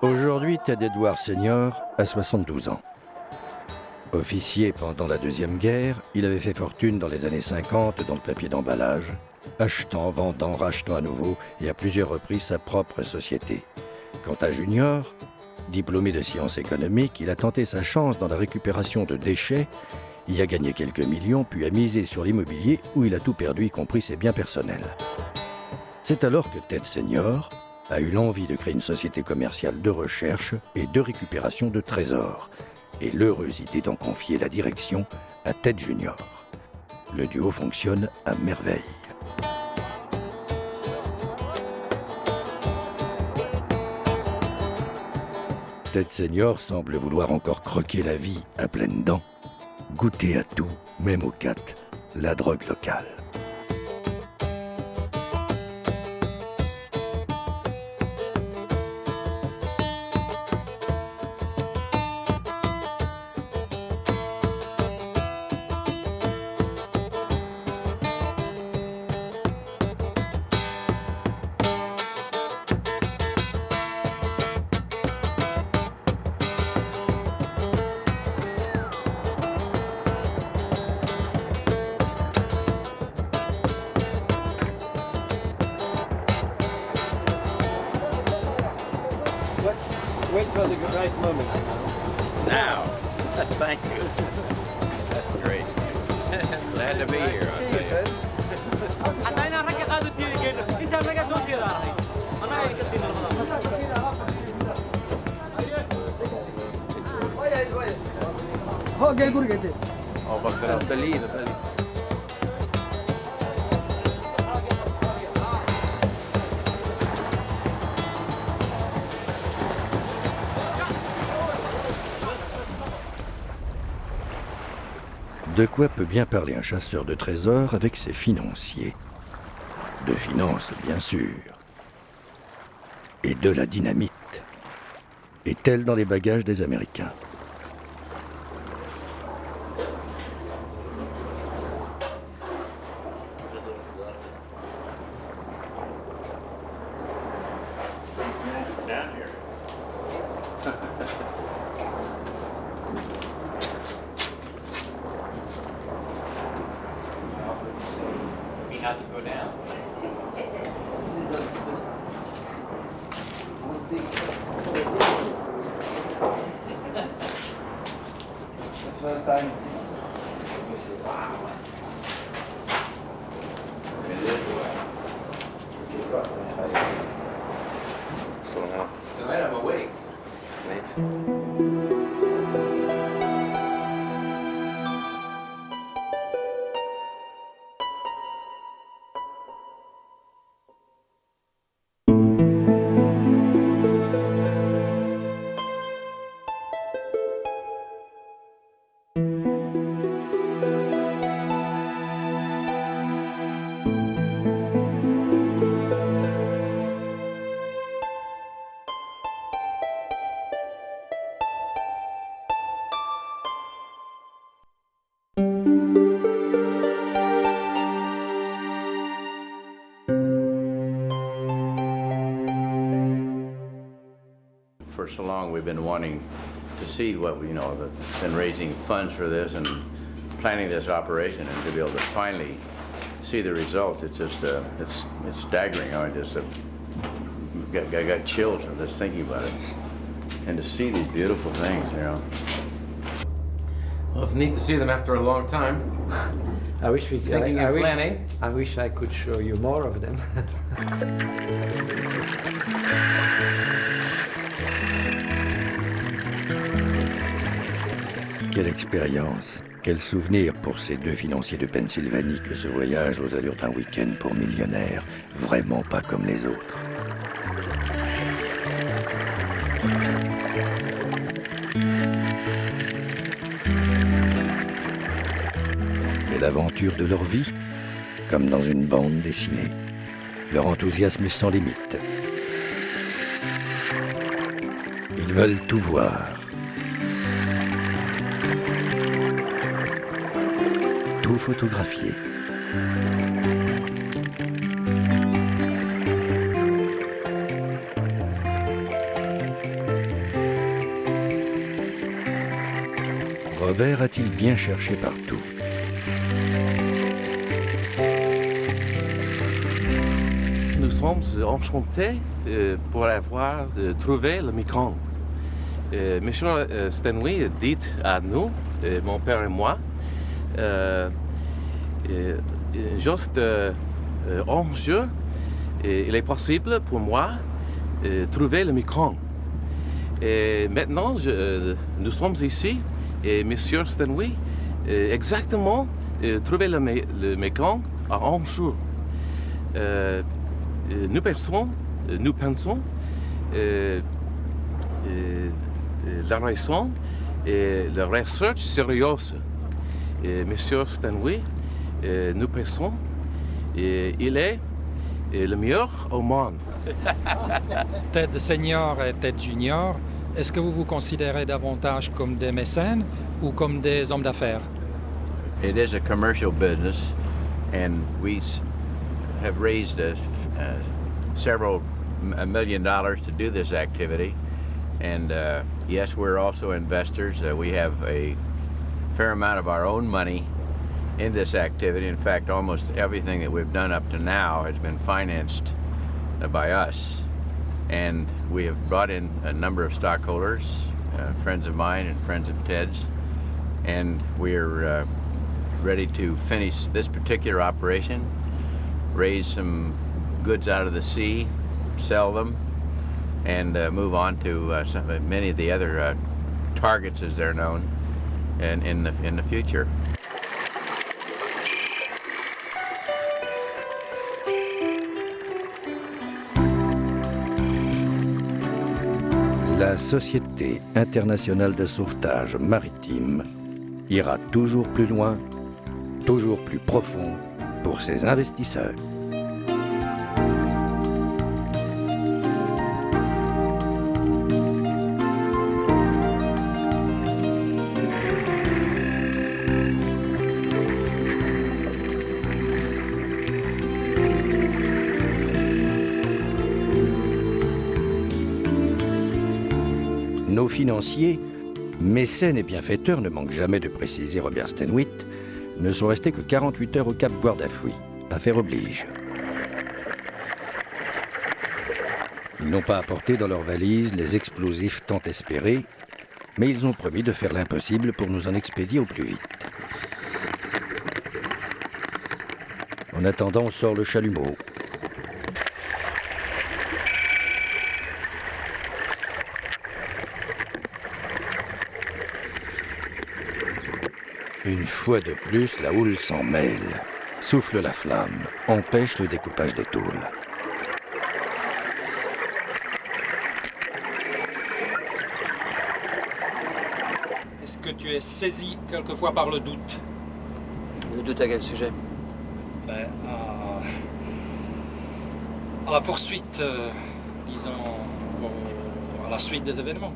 Aujourd'hui, Ted Edwards Senior a 72 ans. Officier pendant la Deuxième Guerre, il avait fait fortune dans les années 50 dans le papier d'emballage, achetant, vendant, rachetant à nouveau et à plusieurs reprises sa propre société. Quant à Junior, diplômé de sciences économiques, il a tenté sa chance dans la récupération de déchets, y a gagné quelques millions, puis a misé sur l'immobilier où il a tout perdu, y compris ses biens personnels. C'est alors que Ted Senior a eu l'envie de créer une société commerciale de recherche et de récupération de trésors, et l'heureuse idée d'en confier la direction à Ted Junior. Le duo fonctionne à merveille. Ted Senior semble vouloir encore croquer la vie à pleines dents, goûter à tout, même au cat, la drogue locale. Wait for the right moment. Now, thank you. That's great. Glad to be here. De quoi peut bien parler un chasseur de trésors avec ses financiers? De finances, bien sûr. Et de la dynamite. Est-elle dans les bagages des Américains? Not to go down. The first time we say, wow. It is. So now I'm awake. For so long we've been wanting to see what we, been raising funds for this and planning this operation, and to be able to finally see the results, it's just, it's staggering. I got chills from just thinking about it. And to see these beautiful things, Well, it's neat to see them after a long time. I wish I could show you more of them. Quelle expérience, quel souvenir pour ces deux financiers de Pennsylvanie que ce voyage aux allures d'un week-end pour millionnaires, vraiment pas comme les autres. Et l'aventure de leur vie, comme dans une bande dessinée. Leur enthousiasme est sans limite. Ils veulent tout voir. Tout photographier. Robert a-t-il bien cherché partout? Nous sommes enchantés pour avoir trouvé le Mekong. Monsieur Stanley dit à nous, mon père et moi, juste un jour, il est possible pour moi de trouver le Mekong. Et maintenant, nous sommes ici et Monsieur Stanley exactement trouvé le Mekong à un jour. Nous pensons la raison et la recherche sérieuse. Monsieur Stanley, nous pensons il est le meilleur au monde. Ted Senior et Ted Junior, est-ce que vous vous considérez davantage comme des mécènes ou comme des hommes d'affaires? It is a commercial business, and we have raised several $1 million to do this activity. And yes, we're also investors. We have a fair amount of our own money in this activity. In fact, almost everything that we've done up to now has been financed by us. And we have brought in a number of stockholders, friends of mine and friends of Ted's. And we're ready to finish this particular operation, raise some goods out of the sea, sell them, and move on to many of the other targets, as they're known, in the future. La Société internationale de sauvetage maritime ira toujours plus loin, toujours plus profond pour ses investisseurs. Nos financiers, mécènes et bienfaiteurs, ne manquent jamais de préciser Robert Stanwyck, ne sont restés que 48 heures au Cap Guardafui. Affaire oblige. Ils n'ont pas apporté dans leurs valises les explosifs tant espérés, mais ils ont promis de faire l'impossible pour nous en expédier au plus vite. En attendant, on sort le chalumeau. Une fois de plus, la houle s'en mêle, souffle la flamme, empêche le découpage des tôles. Est-ce que tu es saisi quelquefois par le doute? Le doute à quel sujet? À la poursuite, disons, à la suite des événements.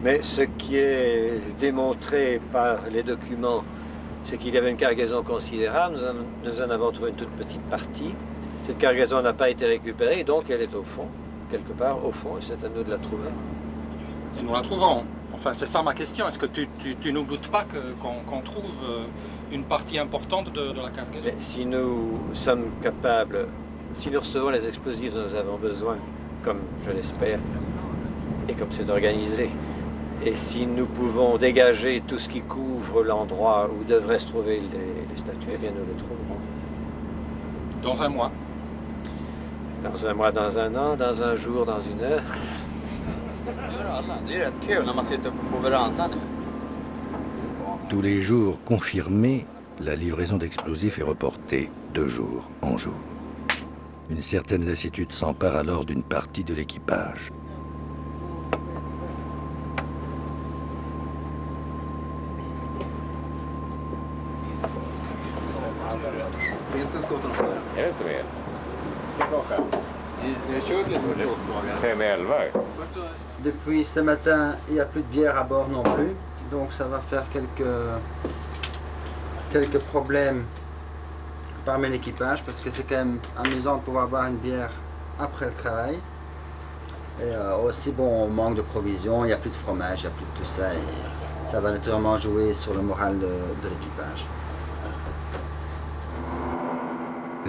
Mais ce qui est démontré par les documents, c'est qu'il y avait une cargaison considérable. Nous en avons trouvé une toute petite partie. Cette cargaison n'a pas été récupérée, donc elle est au fond, quelque part au fond, et c'est à nous de la trouver. Et nous la trouverons. Enfin, c'est ça ma question. Est-ce que tu ne doutes pas qu'on trouve une partie importante de la cargaison? Mais si nous sommes capables, si nous recevons les explosifs dont nous avons besoin, comme je l'espère, et comme c'est organisé, et si nous pouvons dégager tout ce qui couvre l'endroit où devraient se trouver les statues, eh bien nous les trouverons. Dans un mois? Dans un mois, dans un an, dans un jour, dans une heure. Tous les jours confirmés, la livraison d'explosifs est reportée 2 jours en jour. Une certaine lassitude s'empare alors d'une partie de l'équipage. Depuis ce matin, il n'y a plus de bière à bord non plus, donc ça va faire quelques problèmes parmi l'équipage, parce que c'est quand même amusant de pouvoir boire une bière après le travail. Et aussi, bon, on manque de provisions, il n'y a plus de fromage, il n'y a plus de tout ça, et ça va naturellement jouer sur le moral de l'équipage.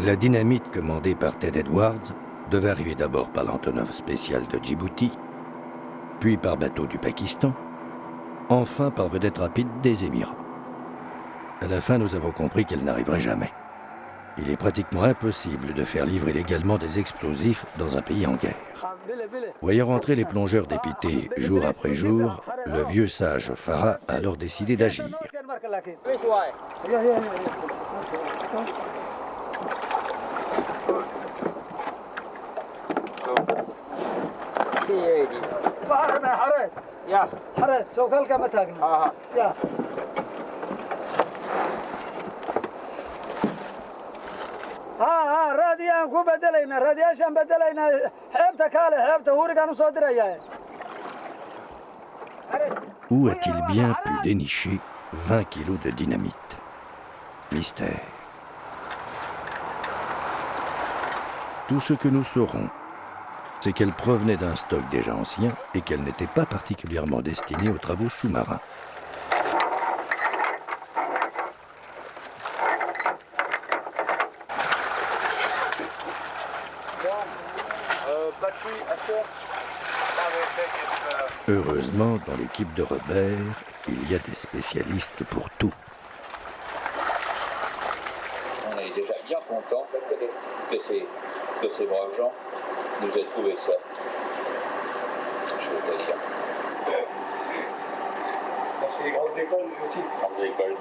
La dynamite commandée par Ted Edwards devait arriver d'abord par l'Antonov spécial de Djibouti, puis par bateau du Pakistan, enfin par vedette rapide des Émirats. À la fin, nous avons compris qu'elle n'arriverait jamais. Il est pratiquement impossible de faire livrer légalement des explosifs dans un pays en guerre. Voyant rentrer les plongeurs dépités jour après jour, le vieux sage Farah a alors décidé d'agir. Où a-t-il bien pu dénicher 20 kilos de dynamite? Mystère. Tout ce que nous saurons, c'est qu'elle provenait d'un stock déjà ancien et qu'elle n'était pas particulièrement destinée aux travaux sous-marins. Heureusement, dans l'équipe de Robert, il y a des spécialistes pour tout. On est déjà bien content que ces braves gens nous aient trouvé ça. Je veux te dire. On a fait les grandes écoles aussi. Grandes écoles.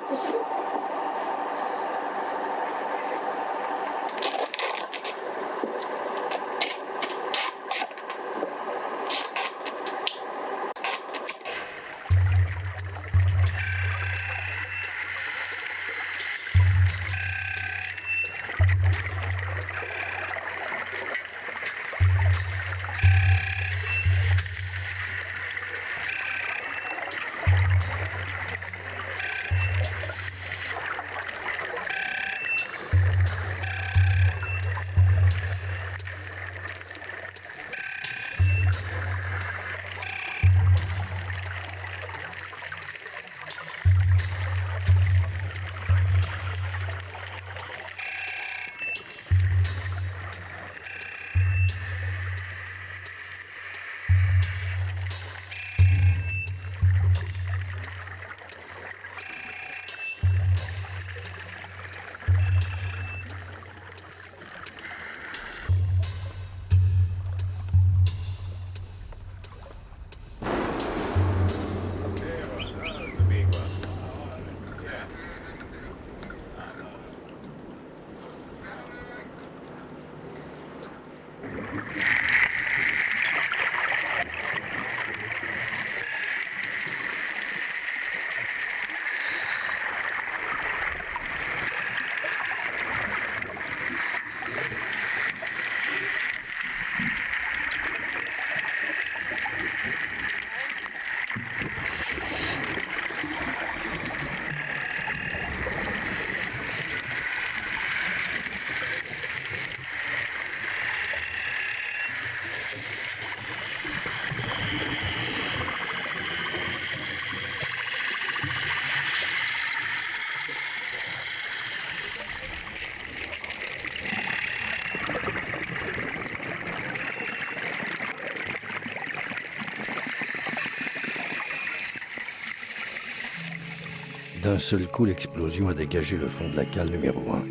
D'un seul coup, l'explosion a dégagé le fond de la cale numéro 1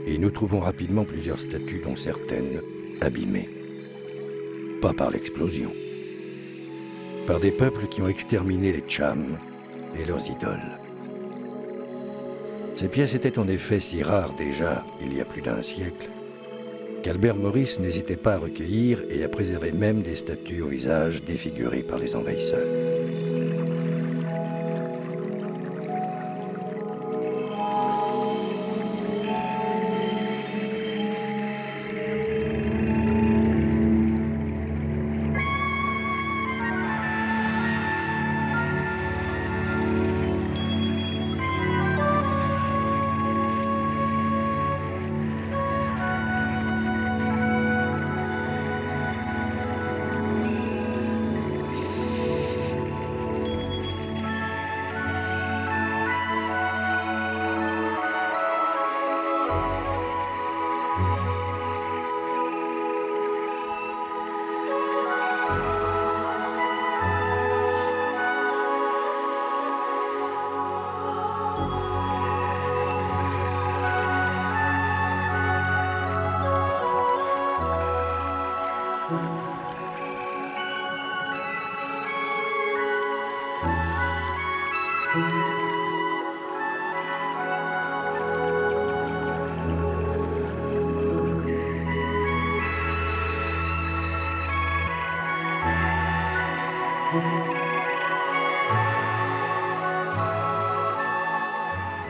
et nous trouvons rapidement plusieurs statues, dont certaines abîmées. Pas par l'explosion, par des peuples qui ont exterminé les Chams et leurs idoles. Ces pièces étaient en effet si rares déjà il y a plus d'un siècle qu'Albert Maurice n'hésitait pas à recueillir et à préserver même des statues au visage défigurés par les envahisseurs.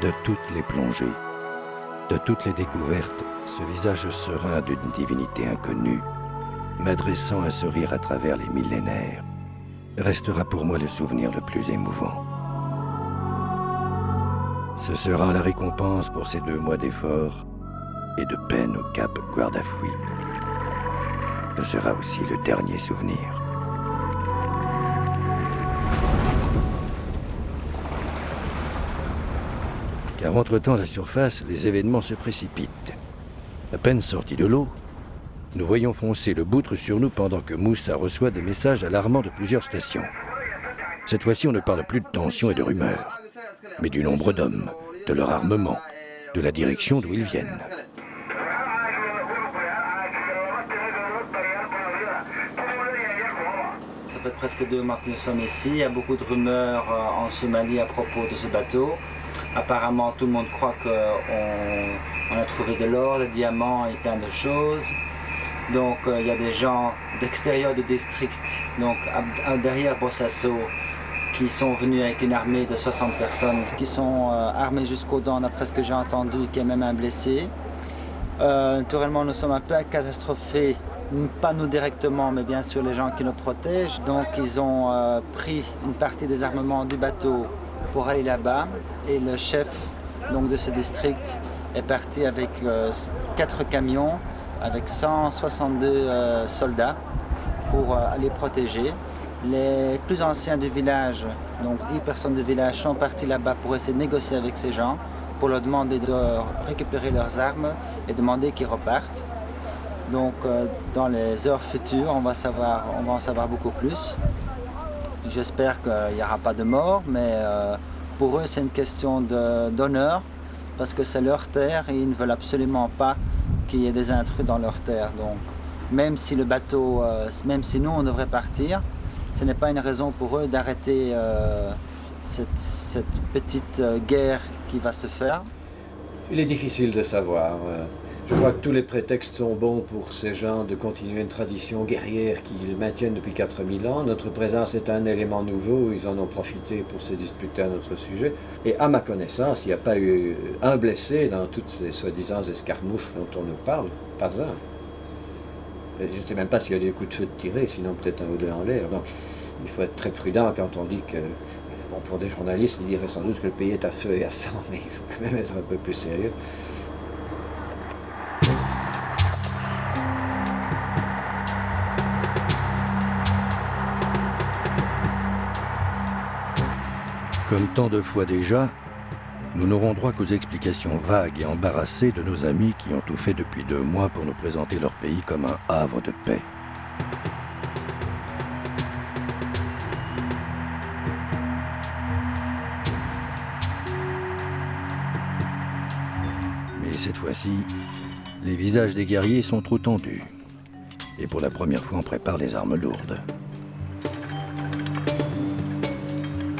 De toutes les plongées, de toutes les découvertes, ce visage serein d'une divinité inconnue, m'adressant un sourire à travers les millénaires, restera pour moi le souvenir le plus émouvant. Ce sera la récompense pour ces 2 mois d'efforts et de peine au cap Guardafui. Ce sera aussi le dernier souvenir. Car entre-temps, à la surface, les événements se précipitent. À peine sortis de l'eau, nous voyons foncer le Boutre sur nous pendant que Moussa reçoit des messages alarmants de plusieurs stations. Cette fois-ci, on ne parle plus de tensions et de rumeurs, mais du nombre d'hommes, de leur armement, de la direction d'où ils viennent. Ça fait presque 2 mois que nous sommes ici. Il y a beaucoup de rumeurs en Somalie à propos de ce bateau. Apparemment, tout le monde croit qu'on a trouvé de l'or, des diamants et plein de choses. Donc, il y a des gens d'extérieur du district, donc derrière Bosaso, qui sont venus avec une armée de 60 personnes, qui sont armés jusqu'aux dents, d'après ce que j'ai entendu, qu'il y a même un blessé. Naturellement, nous sommes un peu catastrophés, pas nous directement, mais bien sûr les gens qui nous protègent. Donc, ils ont pris une partie des armements du bateau pour aller là-bas, et le chef donc, de ce district est parti avec 4 camions avec 162 soldats pour aller protéger. Les plus anciens du village, donc 10 personnes du village, sont partis là-bas pour essayer de négocier avec ces gens, pour leur demander de récupérer leurs armes et demander qu'ils repartent. Donc dans les heures futures, on va en savoir beaucoup plus. J'espère qu'il n'y aura pas de mort, mais pour eux c'est une question d'honneur, parce que c'est leur terre et ils ne veulent absolument pas qu'il y ait des intrus dans leur terre. Donc même si le bateau, même si nous on devrait partir, ce n'est pas une raison pour eux d'arrêter cette petite guerre qui va se faire. Il est difficile de savoir. Je crois que tous les prétextes sont bons pour ces gens de continuer une tradition guerrière qu'ils maintiennent depuis 4000 ans. Notre présence est un élément nouveau, ils en ont profité pour se disputer à notre sujet. Et à ma connaissance, il n'y a pas eu un blessé dans toutes ces soi-disant escarmouches dont on nous parle, pas un. Je ne sais même pas s'il y a des coups de feu tirés, sinon peut-être un ou deux en l'air. Donc il faut être très prudent quand on dit que, bon, pour des journalistes, ils diraient sans doute que le pays est à feu et à sang, mais il faut quand même être un peu plus sérieux. Comme tant de fois déjà, nous n'aurons droit qu'aux explications vagues et embarrassées de nos amis qui ont tout fait depuis 2 mois pour nous présenter leur pays comme un havre de paix. Mais cette fois-ci, les visages des guerriers sont trop tendus. Et pour la première fois, on prépare les armes lourdes.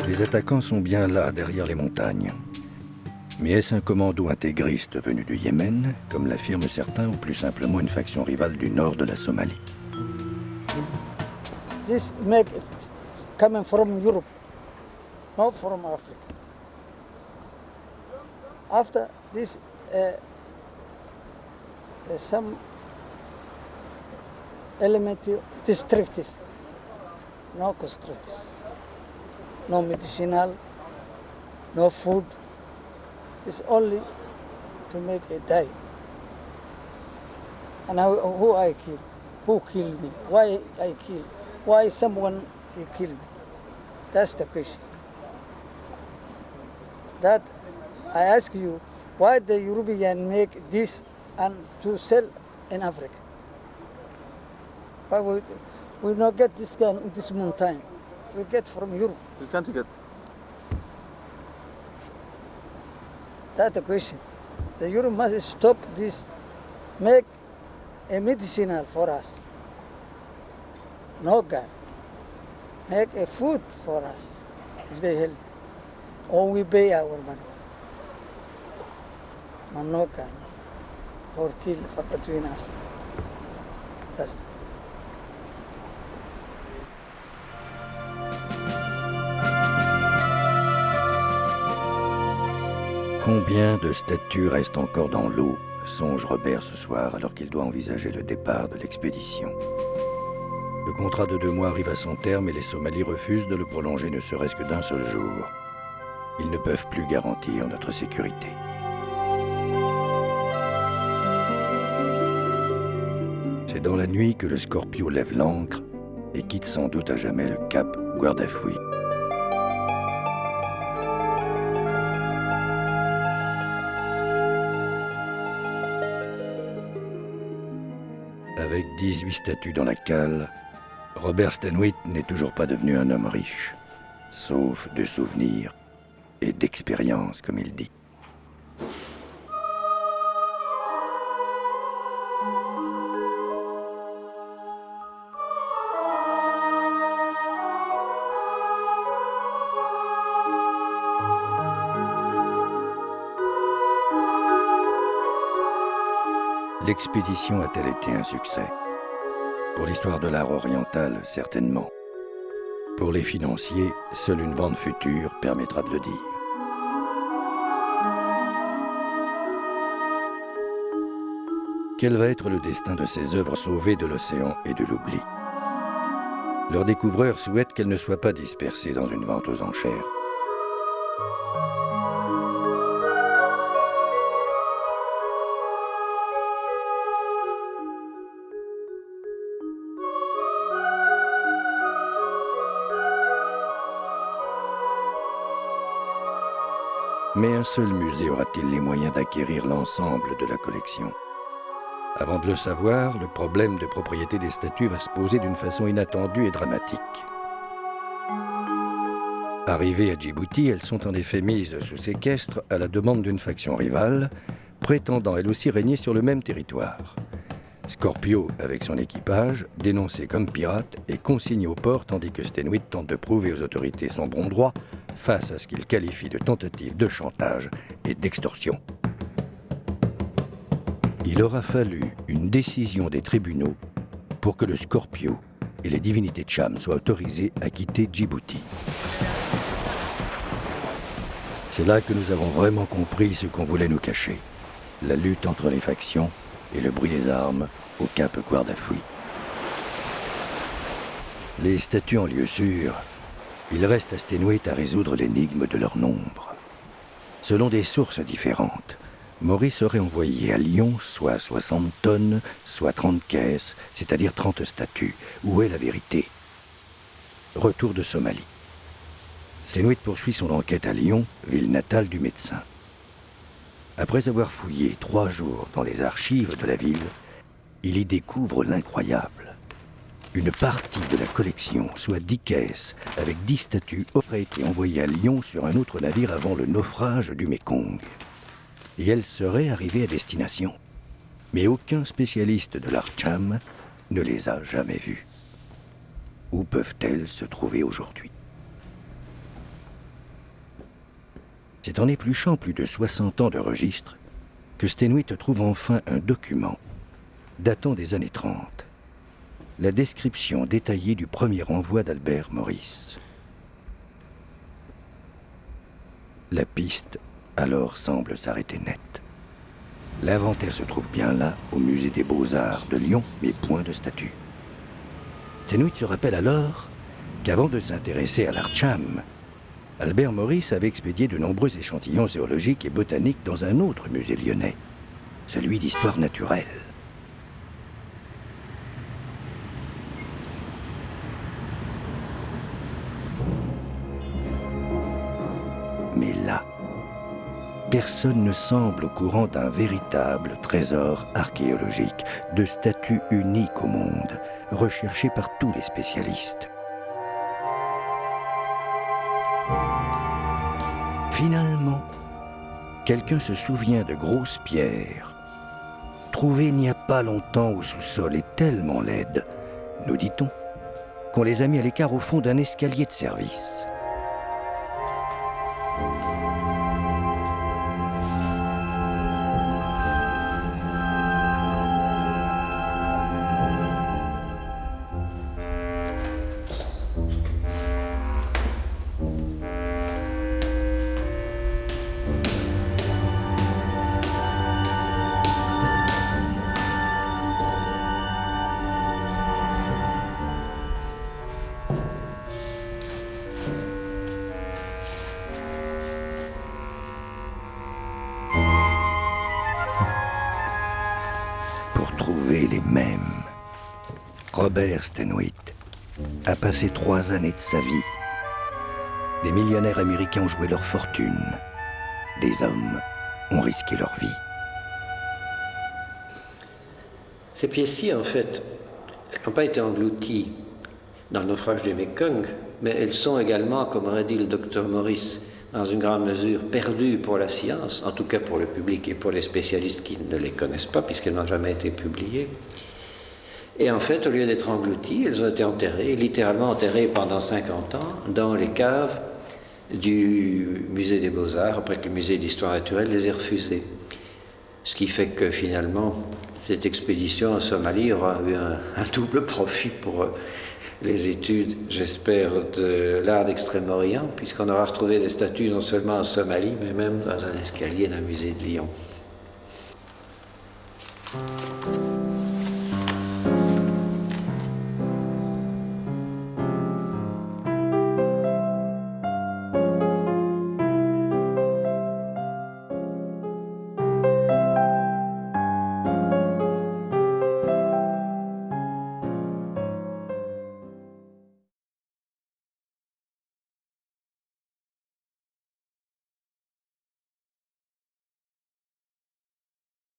Les attaquants sont bien là, derrière les montagnes. Mais est-ce un commando intégriste venu du Yémen, comme l'affirment certains, ou plus simplement une faction rivale du nord de la Somalie? This make coming from Europe, not from Africa. After this, some element destructive, no constructive, no medicinal, no food. It's only to make it die. And who I kill? Who killed me? Why I kill? Why someone kill me? That's the question. That I ask you, why the European make this and to sell in Africa? Why we not get this gun in this mountain? We get from Europe. We can't get. That's the question. The Europe must stop this, make a medicinal for us. No gun. Make a food for us, if they help. Or we pay our money. No gun. For kill, for between us. That's Combien de statues restent encore dans l'eau, songe Robert ce soir alors qu'il doit envisager le départ de l'expédition. Le contrat de 2 mois arrive à son terme et les Somalis refusent de le prolonger ne serait-ce que d'un seul jour. Ils ne peuvent plus garantir notre sécurité. C'est dans la nuit que le Scorpio lève l'ancre et quitte sans doute à jamais le cap Guardafui. Avec 18 statues dans la cale, Robert Stenhuit n'est toujours pas devenu un homme riche, sauf de souvenirs et d'expérience, comme il dit. L'expédition a-t-elle été un succès? Pour l'histoire de l'art oriental, certainement. Pour les financiers, seule une vente future permettra de le dire. Quel va être le destin de ces œuvres sauvées de l'océan et de l'oubli? Leurs découvreurs souhaitent qu'elles ne soient pas dispersées dans une vente aux enchères. Mais un seul musée aura-t-il les moyens d'acquérir l'ensemble de la collection? Avant de le savoir, le problème de propriété des statues va se poser d'une façon inattendue et dramatique. Arrivées à Djibouti, elles sont en effet mises sous séquestre à la demande d'une faction rivale, prétendant elle aussi régner sur le même territoire. Scorpio, avec son équipage, dénoncé comme pirate, est consigné au port tandis que Stenhuit tente de prouver aux autorités son bon droit face à ce qu'il qualifie de tentative de chantage et d'extorsion. Il aura fallu une décision des tribunaux pour que le Scorpio et les divinités Cham soient autorisés à quitter Djibouti. C'est là que nous avons vraiment compris ce qu'on voulait nous cacher, la lutte entre les factions et le bruit des armes au cap Guardafui. Les statues en lieu sûr, il reste à Stenhuit à résoudre l'énigme de leur nombre. Selon des sources différentes, Maurice aurait envoyé à Lyon soit 60 tonnes, soit 30 caisses, c'est-à-dire 30 statues. Où est la vérité? Retour de Somalie. Stenhuit poursuit son enquête à Lyon, ville natale du médecin. Après avoir fouillé 3 jours dans les archives de la ville, il y découvre l'incroyable. Une partie de la collection, soit 10 caisses, avec 10 statues, aurait été envoyée à Lyon sur un autre navire avant le naufrage du Mékong. Et elles seraient arrivées à destination. Mais aucun spécialiste de l'art Cham ne les a jamais vues. Où peuvent-elles se trouver aujourd'hui? C'est en épluchant plus de 60 ans de registres que Steenhuit trouve enfin un document datant des années 30. La description détaillée du premier envoi d'Albert Maurice. La piste, alors, semble s'arrêter net. L'inventaire se trouve bien là, au musée des Beaux-Arts de Lyon, mais point de statue. Steenhuit se rappelle alors qu'avant de s'intéresser à l'Archam, Albert Maurice avait expédié de nombreux échantillons zoologiques et botaniques dans un autre musée lyonnais, celui d'histoire naturelle. Mais là, personne ne semble au courant d'un véritable trésor archéologique, de statues uniques au monde, recherchées par tous les spécialistes. Finalement, quelqu'un se souvient de grosses pierres, trouvées il n'y a pas longtemps au sous-sol et tellement laides, nous dit-on, qu'on les a mis à l'écart au fond d'un escalier de service. Les mêmes. Robert Steenhuit a passé 3 années de sa vie. Des millionnaires américains ont joué leur fortune. Des hommes ont risqué leur vie. Ces pièces-ci, en fait, n'ont pas été englouties dans le naufrage du Mekong, mais elles sont également, comme aurait dit le docteur Maurice, dans une grande mesure perdues pour la science, en tout cas pour le public et pour les spécialistes qui ne les connaissent pas, puisqu'elles n'ont jamais été publiées. Et en fait, au lieu d'être englouties, elles ont été enterrées, littéralement enterrées pendant 50 ans, dans les caves du musée des Beaux-Arts, après que le musée d'histoire naturelle les ait refusées. Ce qui fait que finalement, cette expédition en Somalie aura eu un double profit pour les études, j'espère, de l'art d'Extrême-Orient, puisqu'on aura retrouvé des statues non seulement en Somalie, mais même dans un escalier d'un musée de Lyon.